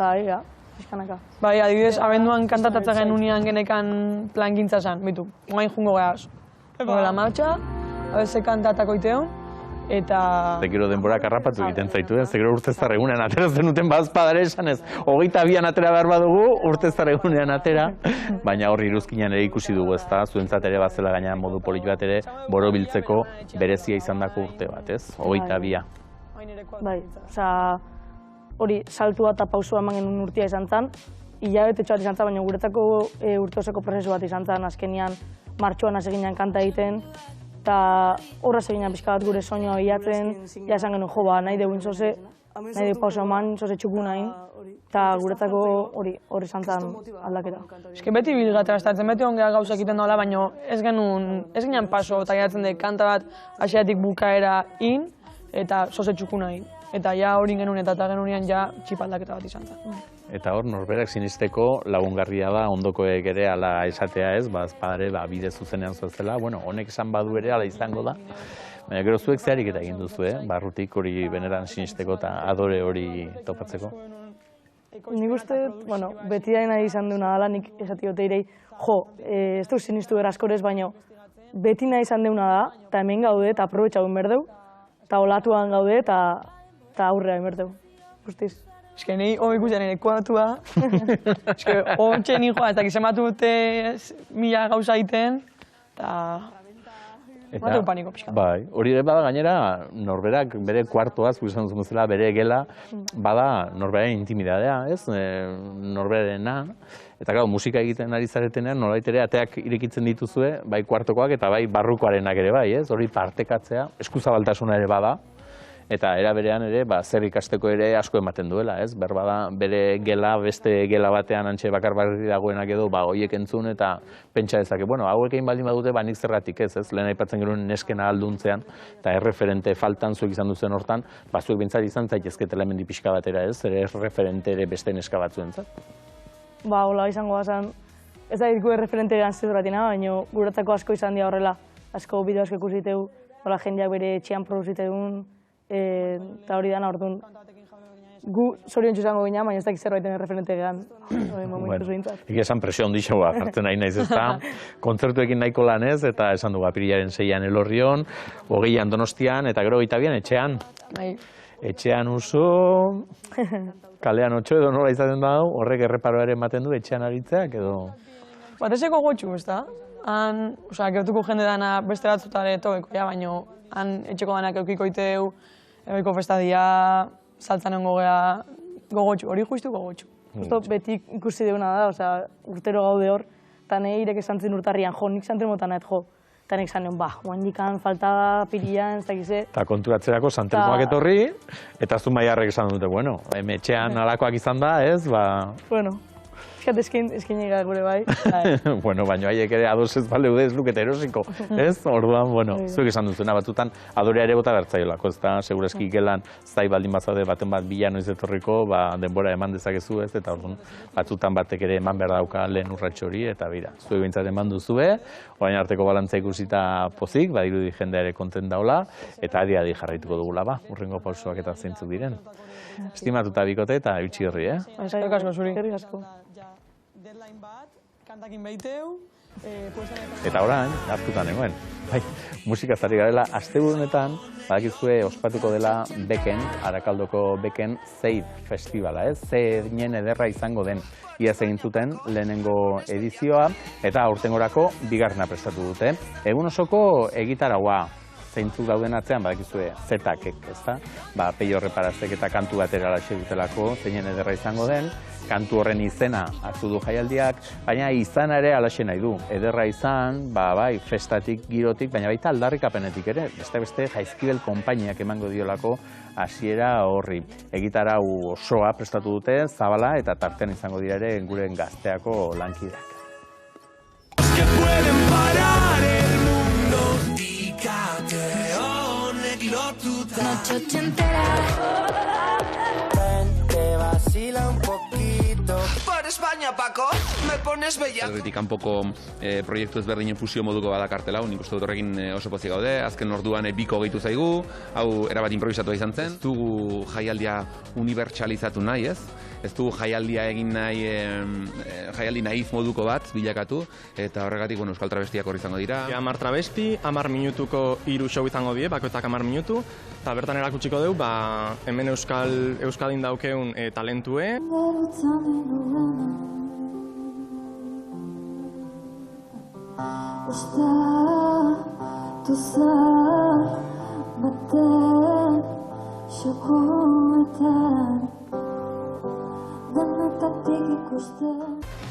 aiga, pixkanaka. Bai, adibidez, abenduan kantatatzen genunean genekan plangintza zen, bitu, guain jungo gehaz. Gogela martxa, abeze kantatako iteon, eta... Zekero denborak harrapatu egiten zaitu, zekero urtezar egunean atera zenuten bazpadare esan ez. 22an atera behar badugu, urtezar egunean atera, baina horri iruzkinan ere ikusi dugu, ezta, zuentzat ere bazela gaina modu polit bat ere borobiltzeko berezia izandako urte bat, ez? 22a. Bai, oza, hori saltua eta pausua eman genuen urtea izan zen, hilabete txoat izan zen, baina guretzako urte oseko prozesu bat izan zen, azkenian martxoan hasi ginen kanta egiten, eta horra segina pixka bat gure soinua bilatzen, ja esan genuen jo, nahi dugu zoze, nahi dugu pausa eman, zoze txuku nahi, eta guretzako hori izan zen aldaketa. Eske beti bilgatera estatzen, beti ongea gauza egiten dola, baina ez ginen paso, eta geratzen dut kanta bat asiatik bukaera in, eta zoze txuku nahi. Eta ja hori genuen eta genunean ja txipaldaketa bat izan zen. Eta hor, norberak sinisteko lagungarria da ondokoek ere ala esatea ez, bazpadare bide zuzenean zuezela, bueno, honek esan badu ere ala izango da. Baina gero zuek zeharik eta egin duzu, barrutik hori beneran sinisteko eta adore hori topatzeko. Nik uste, bueno, beti da nahi izan duena dela, nik esatiote irei, jo, ez dut sinistu askorez, baina beti nahi izan duena da, eta hemen gaude, eta aprobetxagun berdeu, eta olatuan gaude, eta aurrea berdeu, guztiz. Eske nahi hori ikusten ere kuatua, eske hontxe ninjoa, ez dakiz ematu dute 1000 gauza egiten, eta matu paniko pixka. Bai, hori ere bada gainera, norberak bere kuartoaz, izan duzun bezala, bere gela, bada norberaren intimidadea, ez? Norberarena. Eta gau, musika egiten ari zaretenean, nolait ere ateak irekitzen dituzue, bai kuartokoak eta bai barrukoarenak ere bai, ez? Hori partekatzea, eskuzabaltasuna ere bada. Eta era berean ere, zer ikasteko ere asko ematen duela, ez? Berbada, bere gela, beste gela batean antxe bakar barri dagoenak edo, horiek entzun eta pentsa dezake, bueno, hauek egin baldin badute, nik zergatik ez, ez? Lehen aipatzen genuen neskena alduntzean, eta erreferente faltan zuek izan duzen hortan, zuek bintzat izan zaitezketela hemendik pixka batera ez, ere erreferente ere beste neska batzuentzat. Hola izango bazan, ez da ditku erreferente egan zezuratina, baina guretzako asko izan dira horrela, asko bideo asko ikusiteu, jendeak bere etxean produziteun, eta hori dana orduan gu zoriontsu izango gina, baina ez dakit zerbaiten referente gehan. Ike esan presio ondixoa jartzen nahi naiz ezta, kontzertuekin nahiko lanez, eta esan dugu apirilaren 6ean Elorrion, 20an Donostian, eta gero 22an etxean. Etxean uso, kalean 8 edo nola izaten da, horrek erreparoa ere ematen du etxean aritzeak edo... Batezeko gotxu, ez da? Gertuko jende dana beste batzutare tobeko, baina han etxeko danak eukiko iteu, egoiko festadia, saltzan egon gogea, gogotxu, hori justu gogotxu. Beti ikusi deuna da, urtero gaude hor, eta nahi irek esan zen urtarrian, nik zantzen motan nahet eta nek zan nion, guandikan faltada, pirian, ez dakize. Eta konturatzerako santelmoak etorri, eta Zumaiarrek esan dute, bueno, etxean alakoak izan da, ez, Bueno, eskin egin gure bai. Bueno, baina haiek ere ados ez baleude ez lukete erosiko, ez? Orduan, bueno, zuek esan duzuna batzutan adorea ere bota bertzaiolako, ez da, segurazki gelan zai baldin bazaude baten bat bila noiz etorriko, denbora eman dezakezu ez, eta orduan batzutan batek ere eman behar dauka lehen urratxo hori, eta bira, zuek bintzat eman duzue, orain arteko balantza ikusita pozik, badirudi jendea ere kontent daula, eta adi jarraituko dugula, urrengo pausoak eta zeintzuk diren. Estimatuta bikote eta eutxi horri, Eskerrik asko zuri. Eskerrik asko. Deadline bat, kantakin behiteu, Eta orain, hartuta nengoen. Bai, musika zari garela, asteburunetan, badakizue ospatuko dela Beken, Arakaldoko Beken Zeid Festivala, zeinen ederra izango den. Iaz egin zuten lehenengo edizioa, eta aurtengorako bigarrena prestatu dute. Egun osoko egitaraua, zeintzuk dauden atzean, badakizue zetakek, ezta? Peio Reparazek eta kantu batera alaxe dutelako, zeinen ederra izango den. Kantu horren izena hartu du jaialdiak, baina izana ere alaxe nahi du. Ederra izan, bai, festatik, girotik, baina baita aldarrikapenetik ere. Beste Jaizkibel konpainiak emango diolako hasiera horri. Egitarau osoa prestatu dute, zabala eta tartean izango dira ere guren Gazteako lankideak. Que pueden parar el mundo. Dígate honek lotuta. Noche ochentera. Te vacila un poquito. Por España, Paco, me pones bella. Herritik kanpoko proiektu ezberdinen fusio moduko badakartela, nik uste dut horrekin oso pozik gaude, azken orduan biko gehitu zaigu, hau erabat improvisatua izan zen. Ez dugu jaialdia unibertsalizatu nahi, ez? Ez dugu jaialdia egin nahi, jaialdi naif moduko bat bilakatu, eta horregatik Euskal Travestiak hor izango dira. 10 travesti, 10 minutuko 3 show izango die, bakoitzak 10 minutu, eta bertan erakutsiko dugu, hemen Euskadin daukeun talentue.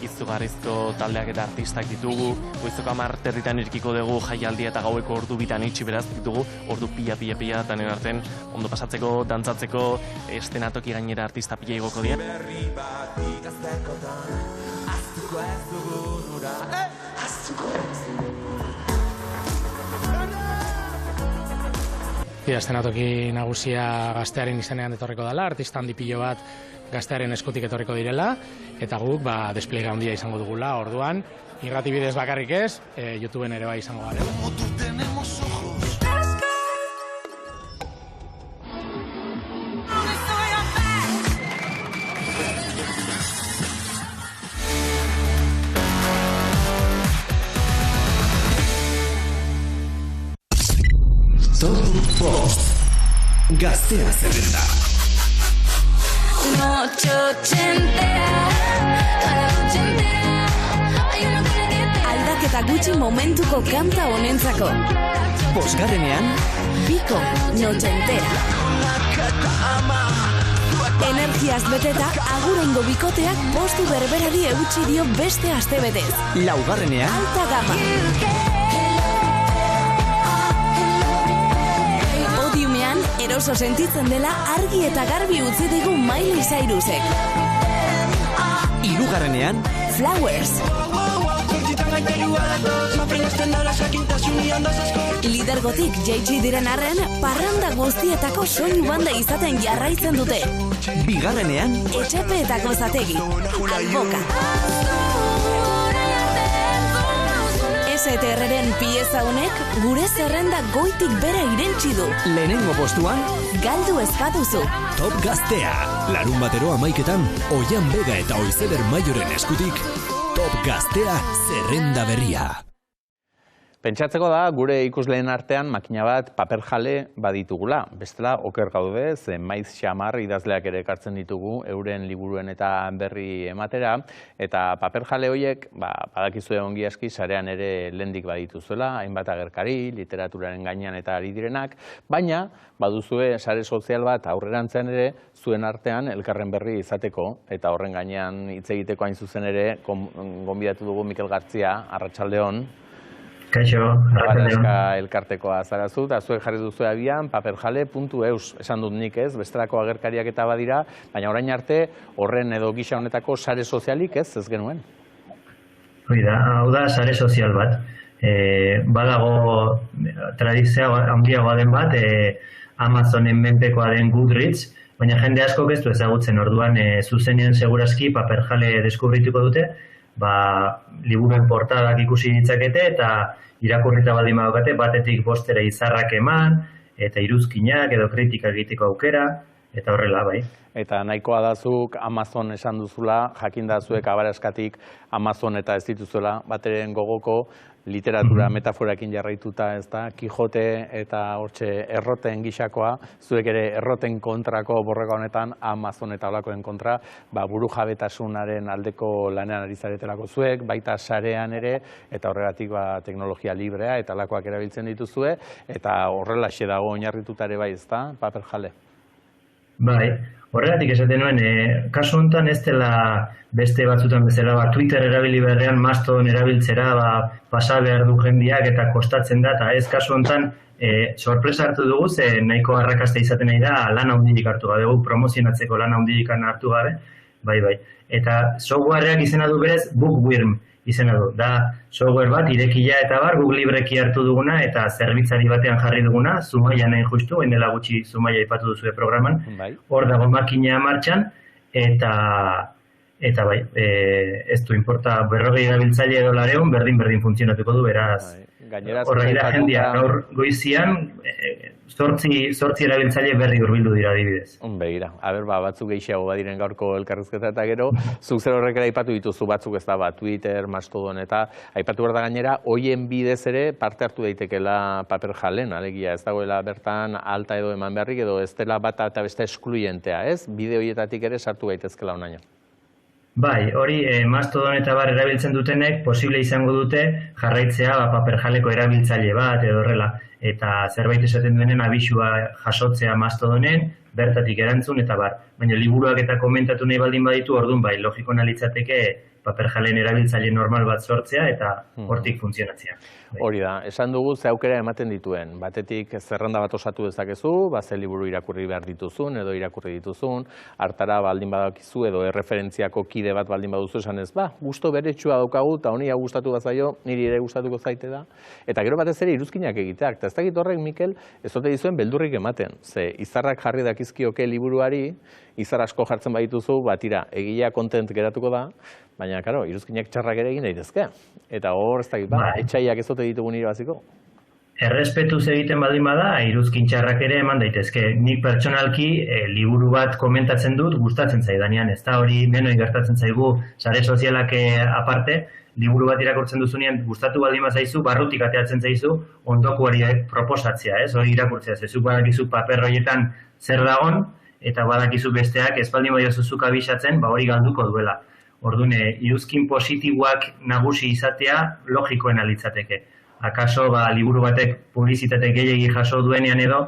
Izugarrizko taldeak eta artistak ditugu, goizeko 10 territan irkiko dugu jaialdia eta gaueko ordu bitan itxi beraz ditugu, ordu pila eta nire arten ondo pasatzeko, dantzatzeko, estenatoki gainera artista pila igoko dira. Estenatoki nagusia Gaztearen izenean etorriko dela, artista handi pilo bat Gaztearen eskutik etorriko direla, eta guk despliega handia izango dugula, orduan, irrati bidez bakarrik ez, YouTubeen ere bai izango gara. Top Bost Gaztea zerrenda. Noche ochentera. Aldaketa gutxi momentuko kanta honentzako. Bosgarrenean, Biko, noche entera. Energiaz beteta, agurengo bikoteak postu berberari eutxi dio beste astebetez. Laugarrenean, Alta gama. Podiumean, eroso sentitzen dela argi eta garbi utzi digu Miley Cyrusek. Hirugarrenean, Flowers. Lidergotik jaitsi diren arren, parranda guztietako soinu banda izaten jarraitzen dute. Bigarrenean, Etxepeetako zategi, Alboka. STR-ren pieza honek gure zerrenda goitik bera irentsi du. Lehenengo postuan, Galdu ez baduzu. Top Gaztea, larun batero 11etan, Oian Bega eta Oizeder Maioren eskutik, Top Gaztea zerrenda berria. Pentsatzeko da, gure ikusleen artean makina bat paper jale baditugula. Bestela, oker gaude, ze maiz xamar idazleak ere ekartzen ditugu, euren liburuen eta berri ematera, eta paper jale horiek, badakizue ongi aski, sarean ere lehendik badituzuela, hainbat agerkari, literaturaren gainean eta ari direnak, baina, baduzue sare sozial bat aurrerantzean ere, zuen artean elkarren berri izateko, eta horren gainean hitz egiteko hain zuzen ere, gonbidatu dugu Mikel Gartzia, arratsaldeon. Kaixo, Garaska elkartekoa zarazu, eta zuek jarri duzu abian paperjale.eus, esan dut nik ez, bestelako agerkariak eta badira, baina orain arte horren edo gisa honetako sare sozialik ez genuen. Hau da sare sozial bat. Badago tradizioa handiagoa den bat, Amazonen menpekoa den Goodreads, baina jende asko ez du ezagutzen, orduan zuzenean segurazki paperjale deskubrituko dute, libururen portadak ikusi ditzakete eta irakurrita baldin badukate batetik 5 izarrak eman eta iruzkinak edo kritika egiteko aukera eta horrela, bai. Eta nahikoa dazuk Amazon esan duzula, jakin dazuek abaraskatik Amazon eta ez dituzuela, bateren gogoko literatura metaforakin jarraituta, ez da, Kijote eta hortxe erroten gisakoa, zuek ere erroten kontrako borrega honetan, Amazon eta olakoen kontra, buru jabetasunaren aldeko lanean ari zaretelako zuek, baita sarean ere, eta horregatik teknologia librea eta olakoak erabiltzen dituzue, eta horrelaxe dago oinarrituta ere bai, ez da, paper jale. Bai, horregatik esaten nuen, kasu honetan ez dela beste batzutan bezala, Twitter erabili beharrean Mastodon erabiltzera pasa behar du jendiak eta kostatzen da, eta ez kasu honetan sorpresa hartu dugu, ze nahiko arrakasta izaten nahi da lan handirik hartu gabe, promozionatzeko lan handirik hartu gabe, bai. Eta softwareak izena du berez Bookworm izena du, da software bat irekia eta bar, Google libreki hartu duguna eta zerbitzari batean jarri duguna, Zumaia nahi justu, dela gutxi Zumaia aipatu duzue programan, hor dago makina martxan, eta bai, ez du importa 40 erabiltzaile edo 200, berdin funtzionatuko du, beraz, horregira jendia, gaur goizian, 8 erabiltzaile berri hurbildu dira adibidez. Begira, batzuk gehiago badiren gaurko elkarrizketa eta gero, zuk zer horrekera aipatu dituzu batzuk ez da, Twitter, Mastodon eta aipatu behar da gainera, hoien bidez ere parte hartu daitekela paper jalen, alegia, ez dagoela bertan alta edo eman beharrik edo ez dela bata eta beste eskluyentea, ez? Bide horietatik ere sartu gaitezkela onaino. Bai, hori Mastodon eta bar erabiltzen dutenek posible izango dute jarraitzea paper jaleko erabiltzaile bat edo horrela. Eta zerbait esaten duenen abisua jasotzea Mastodonen, bertatik erantzun eta bar. Baina liburuak eta komentatu nahi baldin baditu, orduan bai, logiko litzateke paper jalen erabiltzaile normal bat sortzea eta hortik funtzionatzea. Hori da, esan dugu ze aukera ematen dituen. Batetik zerrenda bat osatu dezakezu, ze liburu irakurri behar dituzun edo irakurri dituzun, hartara baldin badakizu edo erreferentziako kide bat baldin baduzu esan ez, gusto beretsua daukagu eta honia gustatu bazaio, niri ere gustatuko zaite da. Eta gero batez ere iruzkinak egiteak. Eta ez dakit horrek, Mikel, ez ote dizuen beldurrik ematen. Ze izarrak jarri dakizkioke liburuari, izar asko jartzen badituzu, tira, egilea kontent geratuko da, baina, karo, iruzkinak txarrak ere egin daitezke. Eta hor, ez dakit, etxaiak ez ote ditugu nire baziko? Errespetuz egiten baldin bada, iruzkin txarrak ere eman daitezke. Nik pertsonalki liburu bat komentatzen dut, gustatzen zaidanean. Ez da hori denoi gertatzen zaigu, sare sozialak aparte, liburu bat irakurtzen duzunean, gustatu baldin bazaizu, barrutik ateatzen zaizu, ondokuari proposatzea, ez? Hori irakurtzea, zezuk badakizu paper horietan zer dagon, eta badakizu besteak, ez baldin badiozuzuk abisatzen, hori galduko duela. Orduan, iruzkin positiboak nagusi izatea logikoena litzateke. Akaso, liburu batek publizitate gehiegi jaso duenean edo,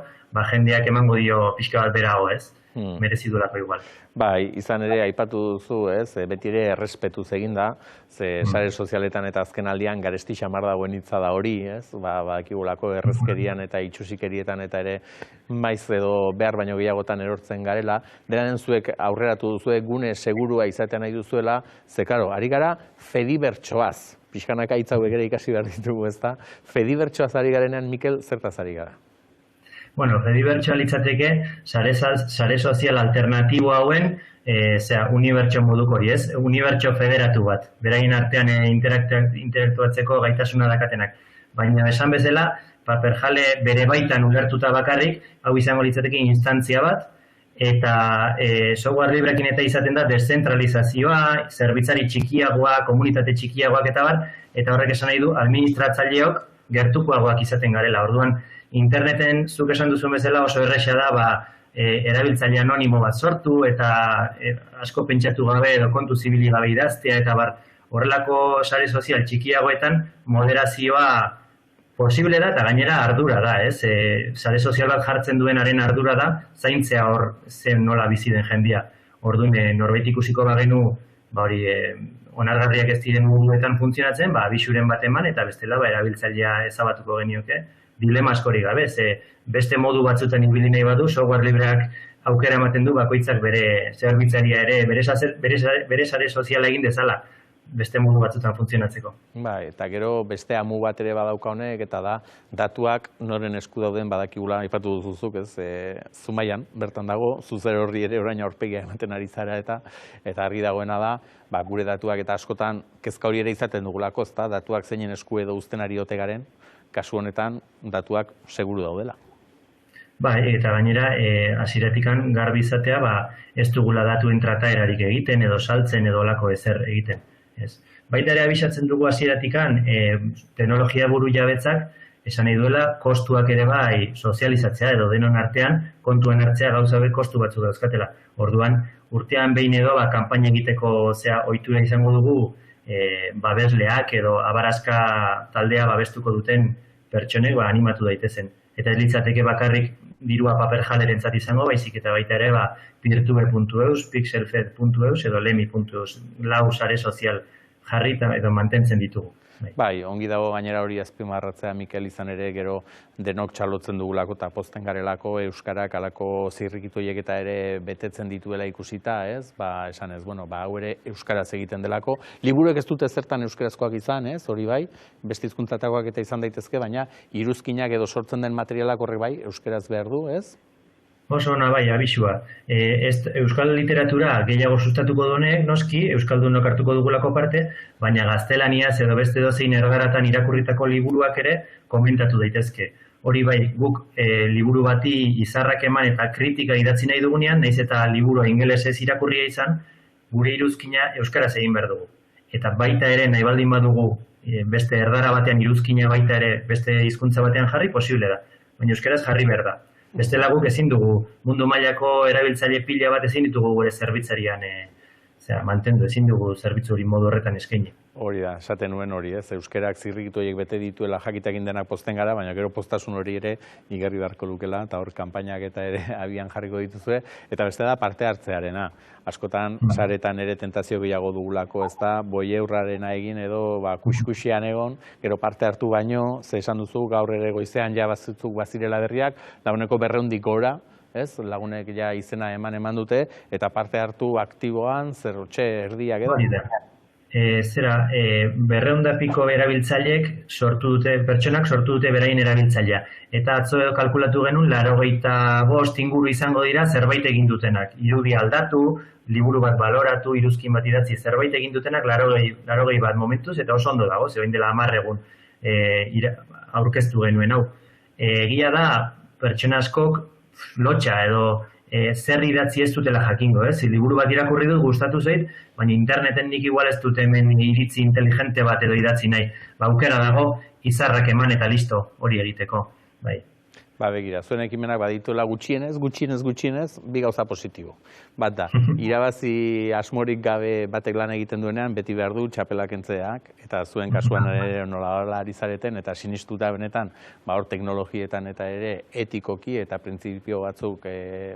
jendeak emango dio pixka bat berago, ez? Merezi duelako igual. Bai, izan ere, aipatu duzu, ez? Beti ere errespetuz eginda, ze sare sozialetan eta azken aldian garesti xamar dagoen hitza da hori, ez? Badakigulako errezkerian eta itxusikerietan eta ere maiz edo behar baino gehiagotan erortzen garela. Dena zuek aurreratu duzuek gune segurua izatea nahi duzuela, ze karo, ari gara fedibertsoaz. Pixkanaka hitz hauek ere ikasi behar ditugu, ez da? Fedibertsoaz ari garenean, Mikel, zertaz ari gara? Bueno, fedibertsoa litzateke, sare sozial alternatibo hauen, unibertso moduko hori, ez? Unibertso federatu bat, beraien artean interaktuatzeko gaitasuna dakatenak. Baina esan bezala, paper jale bere baitan ulertuta bakarrik, hau izango litzateke instantzia bat, eta software librekin eta izaten da deszentralizazioa, zerbitzari txikiagoa, komunitate txikiagoak eta bar, eta horrek esan nahi du, administratzaileok gertukoagoak izaten garela. Orduan, interneten, zuk esan duzun bezala oso erresa da, erabiltzaile anonimo bat sortu eta asko pentsatu gabe edo kontu zibili gabe idaztea eta bar, horrelako sare sozial txikiagoetan moderazioa posible da eta gainera ardura da, ez? Sare sozial bat jartzen duenaren ardura da, zaintzea hor zen nola bizi den jendia. Orduan, norbait ikusiko bagenu, onargarriak ez diren moduetan funtzionatzen, abisuren bat eman eta bestela erabiltzailea ezabatuko genioke. Dilema askorik gabe, beste modu batzutan ibili nahi badu, software libreak aukera ematen du bakoitzak bere zerbitzaria ere, bere sare soziala egin dezala, beste modu batzutan funtzionatzeko. Eta gero beste amu bat ere badauka honek, eta da, datuak noren esku dauden badakigula, aipatu duzuzuk, ez, Zumaian, bertan dago, zuzer horri ere orain aurpegia ematen ari zara eta argi dagoena da, gure datuak eta askotan kezka hori ere izaten dugulako, ezta, datuak zeinen esku edo uzten ari ote garen, kasu honetan, datuak seguru daudela. Bai, eta gainera, hasieratikan garbi izatea, ez dugula datuen trataerarik egiten, edo saltzen, edo olako ezer egiten. Baita ere abisatzen dugu hasieratikan, teknologia buru jabetzak, esan nahi duela, kostuak ere bai sozializatzea, edo denon artean, kontuen hartzea gauza kostu batzuk dauzkatela. Orduan, urtean behin edo, kanpaina egiteko ohitura izango dugu, babesleak edo abarazka taldea babestuko duten pertsonek animatu daitezen. Eta ez litzateke bakarrik dirua paper jalerentzat izango, baizik eta baita ere peertube.eus, pixelfed.eus edo lemi.eus, lau sare sozial jarri edo mantentzen ditugu. Bai, ongi dago gainera hori azpimarratzea, Mikel, izan ere gero denok txalotzen dugulako eta pozten garelako euskarak alako zirrikitu horiek eta ere betetzen dituela ikusita, ez? Esan ez, hau ere euskaraz egiten delako. Liburuek ez dute zertan euskarazkoak izan, ez? Hori bai, beste hizkuntzatakoak eta izan daitezke, baina iruzkinak edo sortzen den materialak horrek bai euskaraz behar du, ez? Oso ona bai, abisua. Euskal literatura gehiago sustatuko duenek, noski, euskaldunok hartuko dugulako parte, baina gaztelaniaz edo beste dozein erdaratan irakurritako liburuak ere komentatu daitezke. Hori bai, guk liburu bati izarrak eman eta kritika idatzi nahi dugunean, nahiz eta liburu ingelesez irakurria izan, gure iruzkina euskaraz egin behar dugu. Eta baita ere nahi baldin badugu beste erdara batean iruzkina baita ere beste hizkuntza batean jarri, posible da. Baina euskaraz jarri behar da. Bestela guk ezin dugu, mundu mailako erabiltzaile pila bat ezin ditugu gure zerbitzarian mantendu, ezin dugu zerbitzu hori modu horretan eskaini. Hori da, esaten nuen hori, ez? Euskerak zirrikitu horiek bete dituela jakitekin denak pozten gara, baina gero postasun hori ere igarri beharko lukela, eta hor kanpainak eta ere abian jarriko dituzue, eta beste da parte hartzearena. Askotan, saretan ere tentazio gehiago dugulako, ez da, boieurrarena egin edo kuskusian egon, gero parte hartu baino, ze esan duzu, gaur ere goizean ja bazutzuk bazirela berriak, laguneko 200 gora, ez? Lagunek ja izena eman dute, eta parte hartu aktiboan, zerrotxe erdiak edo. 200 piko erabiltzaileek pertsonak sortu dute beraien erabiltzailea. Eta atzo edo kalkulatu genuen, 85 inguru izango dira zerbait egin dutenak. Irudi aldatu, liburu bat baloratu, iruzkin bat idatzi, zerbait egin dutenak 80 bat momentuz, eta oso ondo dago, zegoen dela 10 egun aurkeztu genuen hau. Egia da, pertsona askok lotxa edo zer idatzi ez dutela jakingo, ez? Liburu bat irakurri dut, gustatu zait, baina interneten nik igual ez dut hemen iritzi inteligente bat edo idatzi nahi. Aukera dago, izarrak eman eta listo hori egiteko. Bai. Begira, zuen ekimenak badituela gutxienez, bi gauza positibo. Bat da, irabazi asmorik gabe batek lan egiten duenean, beti behar du txapelak entzeak, eta zuen kasuan ere nola ari zareten, eta sinistuta benetan, hor teknologietan eta ere etikoki eta printzipio batzuk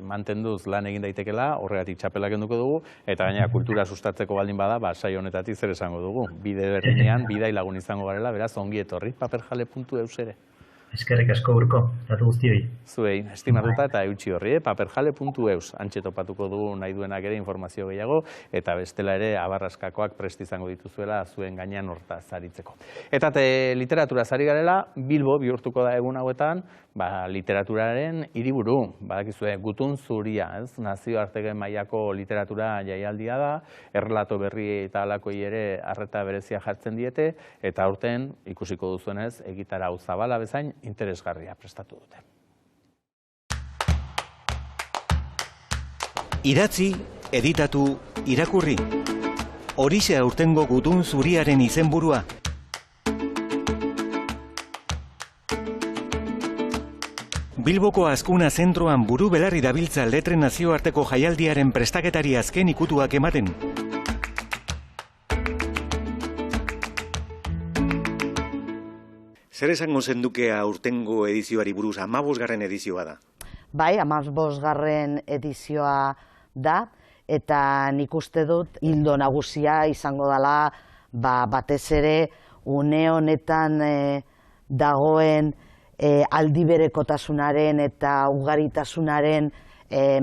mantenduz lan egin daitekela, horregatik txapelak enduko dugu, eta gaina kultura sustatzeko baldin bada, saio honetatik zer esango dugu. Bide berdinean, bidai lagun izango garela, beraz, ongi etorri, paperjale.eus ere. Eskerrik asko Urko, datu guztioi. Zuei, estimatuta eta eutxi horri, paperjale.eus, antxe topatuko du nahi duenak ere informazio gehiago, eta bestela ere abarraskakoak prest izango dituzuela zuen gainean hortaz aritzeko. Eta literatura zari garela, Bilbo bihurtuko da egun hauetan, literaturaren hiriburu, badakizue Gutun Zuria, nazioarteko mailako literatura jaialdia da, errelato berri eta alakoi ere arreta berezia jartzen diete, eta aurten ikusiko duzuenez egitarau zabala bezain interesgarria prestatu dute. Idatzi, editatu, irakurri. Horixe aurtengo Gutun Zuriaren izenburua. Bilboko Azkuna zentroan buru belarri dabiltza letren nazioarteko jaialdiaren prestaketari azken ikutuak ematen. Zer esango zenduke aurtengo edizioari buruz, 15. edizioa da? Bai, 15. edizioa da, eta nik uste dut hildo nagusia izango dela batez ere une honetan dagoen aldiberekotasunaren eta ugaritasunaren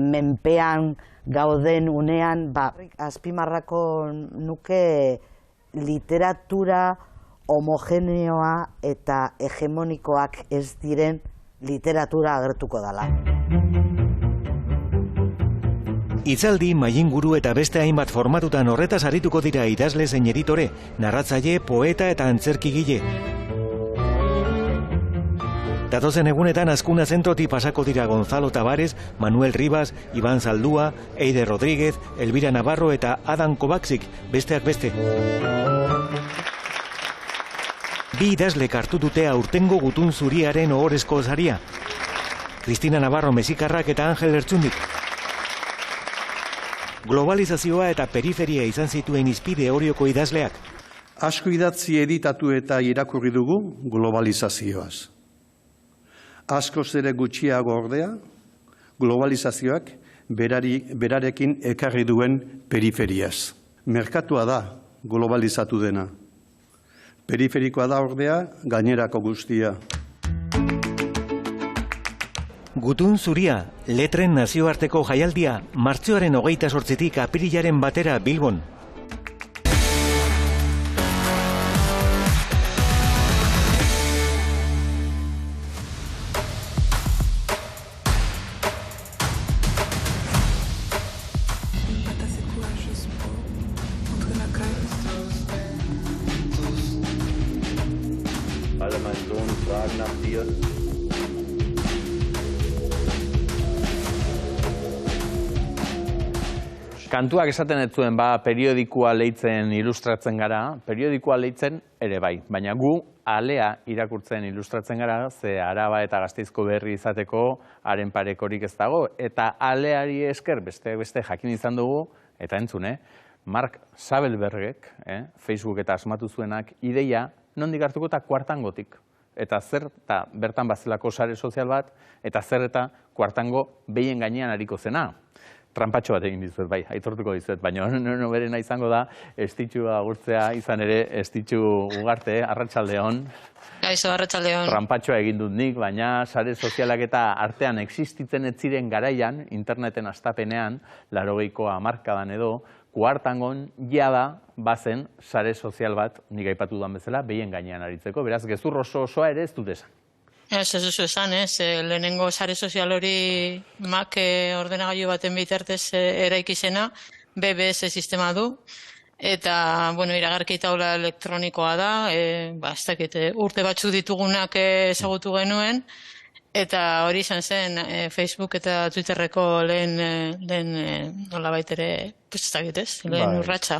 menpean gauden unean, azpimarrako nuke literatura homogeneoa eta hegemonikoak ez diren literatura agertuko dela. Hitzaldi, mailinguru eta beste hainbat formatutan horretaz arituko dira idazle zein editore, narratzaile, poeta eta antzerkigile. Datozen egunetan Azkuna zentrotik pasako dira Gonzalo Tavares, Manuel Rivas, Iban Zaldúa, Eider Rodríguez, Elvira Navarro eta Adam Kovacsik, besteak beste. Bi idazlek hartu dute aurtengo Gutun Zuriaren ohorezko saria. Cristina Navarro Mexikarrak eta Angel Lertxundik. Globalizazioa eta periferia izan zituen hizpide Orioko idazleak. Asko idatzi editatu eta irakurri dugu globalizazioaz. Askoz ere gutxiago ordea, globalizazioak berarekin ekarri duen periferiaz. Merkatua da globalizatu dena. Periferikoa da ordea gainerako guztia. Gutun Zuria, letren nazioarteko jaialdia, martxoaren 28tik apirilaren 1 Bilbon. Alle mein Sohn fragen nach dir. Kantuak esaten ez zuen, periodikoa leitzen ilustratzen gara, periodikoa leitzen ere bai, baina gu alea irakurtzen ilustratzen gara, ze Araba eta Gasteizko berri izateko haren parekorik ez dago, eta aleari esker beste jakin izan dugu, eta entzune, Mark Zabelbergek, Facebook eta asmatu zuenak, ideia nondik hartuko eta kuartangotik. Eta zer eta bertan bazelako sare sozial bat, eta zer eta kuartango behien gainean hariko zena. Trampatxo bat egin dizuet, bai, aitortuko dizuet, baina berena izango da, Estitxu agurtzea, izan ere, Estitxu Ugarte, arratsaldeon. Gaixo, arratsaldeon. Trampatxoa egin dut nik, baina sare sozialak eta artean existitzen ez ziren garaian, interneten hastapenean, 80ko hamarkadan edo, kuartangon jada bazen sare sozial bat, nik aipatu duan bezala, behien gainean aritzeko, beraz, gezur osoa ere ez dut esan. Ez duzu esan, lehenengo sare sozial hori Mac ordenagailu baten bitartez eraikizena, BBS sistema du, eta, iragarki taula elektronikoa da, ez dakit, urte batzuk ditugunak ezagutu genuen, eta hori izan zen Facebook eta Twitterreko lehen nolabait ere, ez dakit ez, lehen urratsa.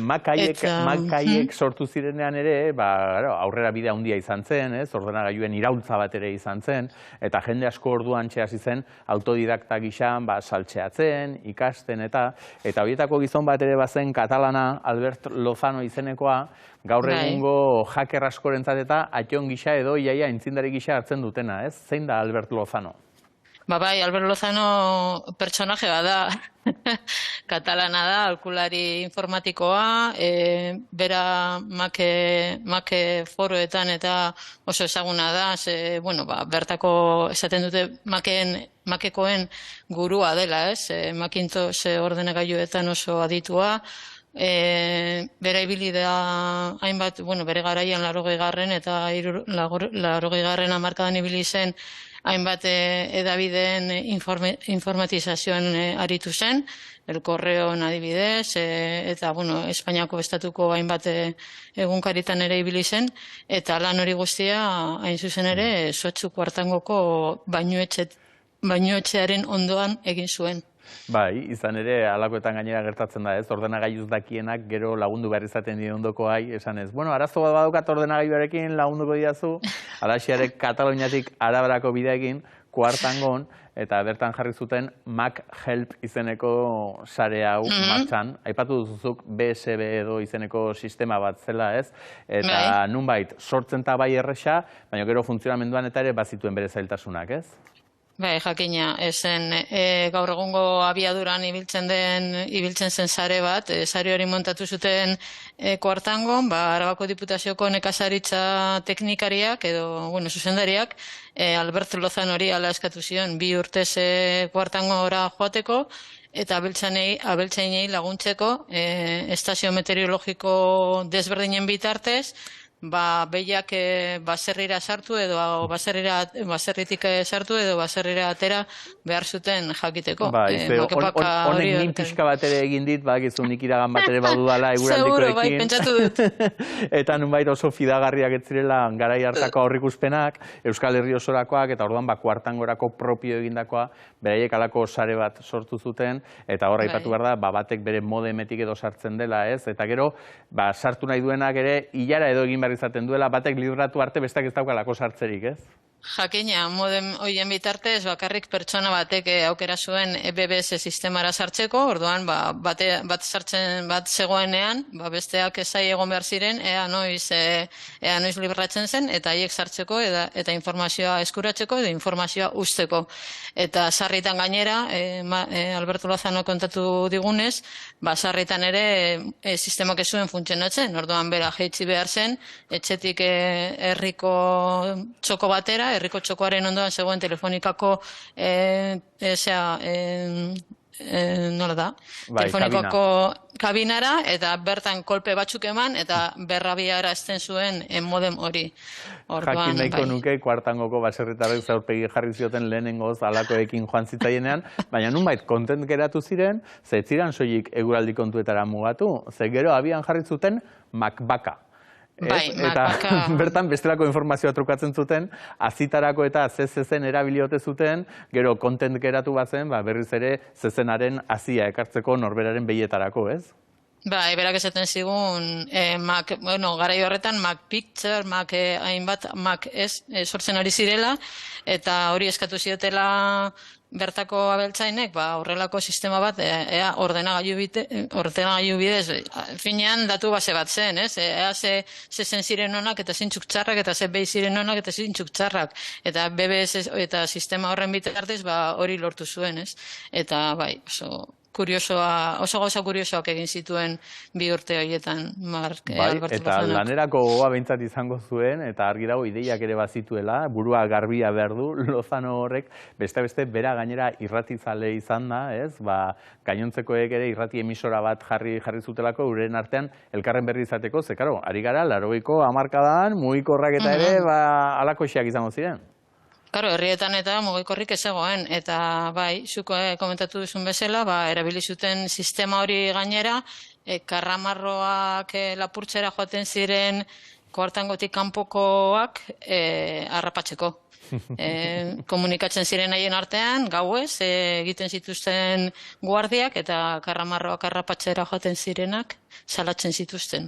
Makaiek sortu zirenean ere, aurrera bidea handia izan zen, ordenagailuen iraultza bat ere izan zen, eta jende asko orduan hasi zen autodidakta gizan saltxeatzen, ikasten eta horietako gizon bat ere bazen katalana Albert Lozano izenekoa, gaur egungo hacker askorentzat eta atxon gisa edo iaia intzindari gisa hartzen dutena, ez? Zein da Albert Lozano? Bai, Albert Lozano pertsonaje bat da, katalana da, aholkulari informatikoa, bera Mac foroetan eta oso ezaguna da, bertako esaten dute Macekoen gurua dela, ez? Macintosh ordenagailuetan oso aditua, bera ibili da hainbat, bere garaian 80garren eta 80garren hamarkadan ibili zen hainbat edabideen informatizazioan aritu zen, El Correoen adibidez, eta Espainiako estatuko hainbat egunkaritan ere ibili zen, eta lan hori guztia hain zuzen ere Sotsu kuartangoko bainuetxearen ondoan egin zuen. Bai, izan ere, alakoetan gainera gertatzen da, ez? Ordenagailuz dakienak gero lagundu behar izaten dira ondokoai, esan ez. Arazo bat badaukat ordenagailuarekin lagunduko diazu, alaxiarek Kataluniatik Arabarako bideekin, kuartangon, eta bertan jarri zuten Mac Help izeneko sare hau martxan. Aipatu duzuzuk BSB edo izeneko sistema bat zela, ez? Eta nunbait, sortzen eta bai erresa, baina gero funtzionamenduan eta ere bazituen bere zailtasunak, ez? Bai, jakina, ezen gaur egungo abiaduran ibiltzen zen sare bat, sare hori montatu zuten kuartangon, Arabako Diputazioko nekazaritza teknikariak edo, zuzendariak, Albert Lozano hori ala eskatu zion, 2 urtez kuartangora joateko, eta abeltzainei laguntzeko estazio meteorologiko desberdinen bitartez, behiak baserrira sartu edo baserritik sartu edo baserrira atera behar zuten jakiteko. Honek nin pixka bat ere egin dit, bakizu nik iragan bat ere badudala eguraldikoekin. Seguro, bai, pentsatu dut. Eta nunbait oso fidagarriak ez zirela garai hartako aurrikuspenak, Euskal Herri osorakoak, eta orduan kuartangorako propio egindakoa, beraiek alako sare bat sortu zuten, eta horra aipatu behar da, batek bere modemetik edo sartzen dela, ez? Eta gero, sartu nahi duenak ere, hilara edo egin behar izaten duela, batek libratu arte besteak ez daukalako sartzerik, ez? Jakina, modem hoien bitartez, bakarrik pertsona batek aukera zuen BBS sistemara sartzeko, orduan bat zegoenean, besteak ezai egon behar ziren, ea noiz libratzen zen, eta haiek sartzeko eta informazioa eskuratzeko edo informazioa usteko. Eta sarritan gainera, Alberto Lozano kontatu digunez, sarritan ere sistemak ez zuen funtzionatzen, orduan bera jeitzi behar zen, etxetik herriko txoko batera, herriko txokoaren ondoan zegoen telefonikako nola da? Telefonikako kabinara, eta bertan kolpe batzuk eman, eta berrabiara ezten zuen modem hori. Jakin nahiko nuke, kuartangoko baserritarrek zaurpegi jarri zioten lehenengoz alakoekin joan zitzaienean, baina nunbait kontent geratu ziren, ze ziren soilik eguraldi kontuetara mugatu, ze gero abian jarri zuten Macbaka. Eta bertan bestelako informazioa trukatzen zuten, azitarako eta zezen erabiliote zuten, gero kontent geratu bazen, berriz ere zezenaren azia ekartzeko norberaren behietarako, ez? Berak esaten zigun, garai horretan Mac Picture, hainbat Mac sortzen ari zirela, eta hori eskatu ziotela bertako abeltzainek, horrelako sistema bat, ordenagailu bidez, finean datu base bat zen, ez? Ea zezen ziren onak eta zintzuk txarrak, eta ze behi ziren onak eta zintzuk txarrak. Eta BBS eta sistema horren bitartez, hori lortu zuen, ez? Eta, oso gauza kuriosoak egin zituen bi urte horietan Alberto Lozano. Eta lanerako gogoa behintzat izango zuen, eta argi dago ideiak ere bazituela, burua garbia behar du, Lozano horrek, beste bera gainera irratizale izan da, ez? Gainontzekoek ere irrati emisora bat jarri zutelako, uren artean elkarren berri izateko, ze karo, ari gara, 80ko hamarkadan, mugikorrak eta ere, alakoxeak izango ziren. Karo, herrietan eta mugikorrik ez zegoen, eta zuk komentatu duzun bezala, erabili zuten sistema hori gainera, karramarroak lapurtzera joaten ziren kuartangotik kanpokoak harrapatzeko. Komunikatzen ziren haien artean, gauez, egiten zituzten guardiak eta karramarroak harrapatzera joaten zirenak salatzen zituzten.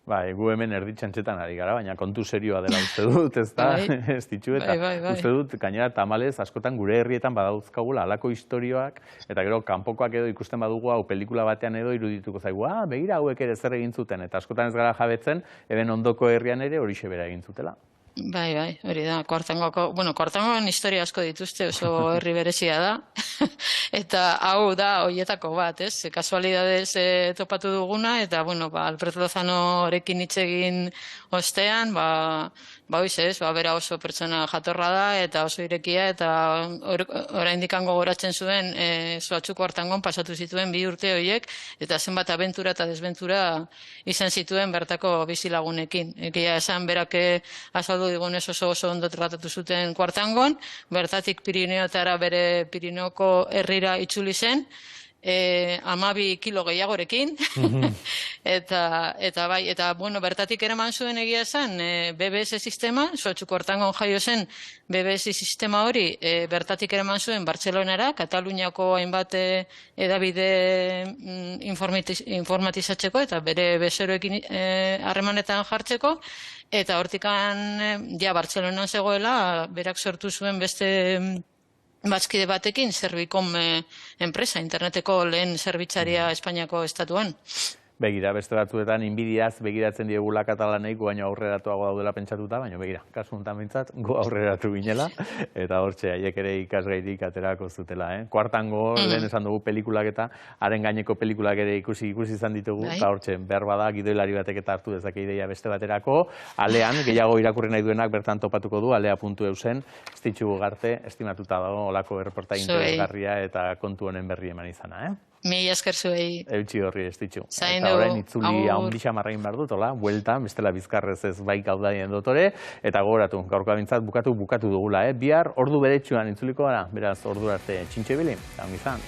Gu hemen erditxantxetan ari gara, baina kontu serioa dela uste dut, ez da? Ez ditu, eta uste dut, gainera tamalez, askotan gure herrietan badauzkagula alako istorioak, eta gero kanpokoak edo ikusten badugu hau pelikula batean edo irudituko zaigu, begira hauek ere zer egin zuten, eta askotan ez gara jabetzen, eben ondoko herrian ere horixe bera egin zutela. Hori da, kuartangoan historia asko dituzte, oso herri berezia da, eta hau da horietako bat, ez? Kasualidadez topatu duguna, eta, Alberto Lozano horekin hitz egin ostean, bera oso pertsona jatorra da, eta oso irekia, eta oraindik gogoratzen zuen, Zoatzu kuartangon pasatu zituen bi urte horiek, eta zenbat abentura eta desbentura izan zituen bertako bizilagunekin. Egia esan berak azaldu digunez oso ondo tratatu zuten kuartangon, bertatik Pirineotara bere Pirineoko herrira itzuli zen, 12 kilo gehiagorekin, eta bertatik eraman zuen egia esan BBS sistema, Zoatzu kuartangon jaio zen BBS sistema hori, bertatik eraman zuen Bartzelonara, Kataluniako hainbat edabide informatizatzeko, eta bere bezeroekin harremanetan jartzeko, eta hortikan Bartzelonan zegoela, berak sortu zuen beste bazkide batekin, Servicom enpresa, interneteko lehen zerbitzaria Espainiako estatuan. Begira, beste batzuetan inbidiaz begiratzen diegula katalanei baino aurreratuago daudela pentsatuta, baina begira, kasu honetan behintzat, aurreratu ginela, eta hortxe, haiek ere ikasgairik aterako zutela. Kuartango, lehen esan dugu pelikulak eta haren gaineko pelikulak ere ikusi izan ditugu, eta hortxe, behar bada, gidoilari batek eta hartu dezake ideia beste baterako, alean, gehiago irakurri nahi duenak bertan topatuko du, alea.eusen, estitxu garte, estimatuta dago, olako erreporta interesgarria eta kontu honen berri eman izana, Mila esker zuei. Eutxi horri ez ditxu. Zaindu, Eta orain itzuli agur. handi xamarrain behar dut, hola, bueltan, bestela bizkarrez ez bai gaudaien dotore, eta gogoratu, gaurko abintzat bukatu dugula, Bihar ordu beretsuan itzuliko gara, beraz ordu arte txintxe bili, eta ongi izan.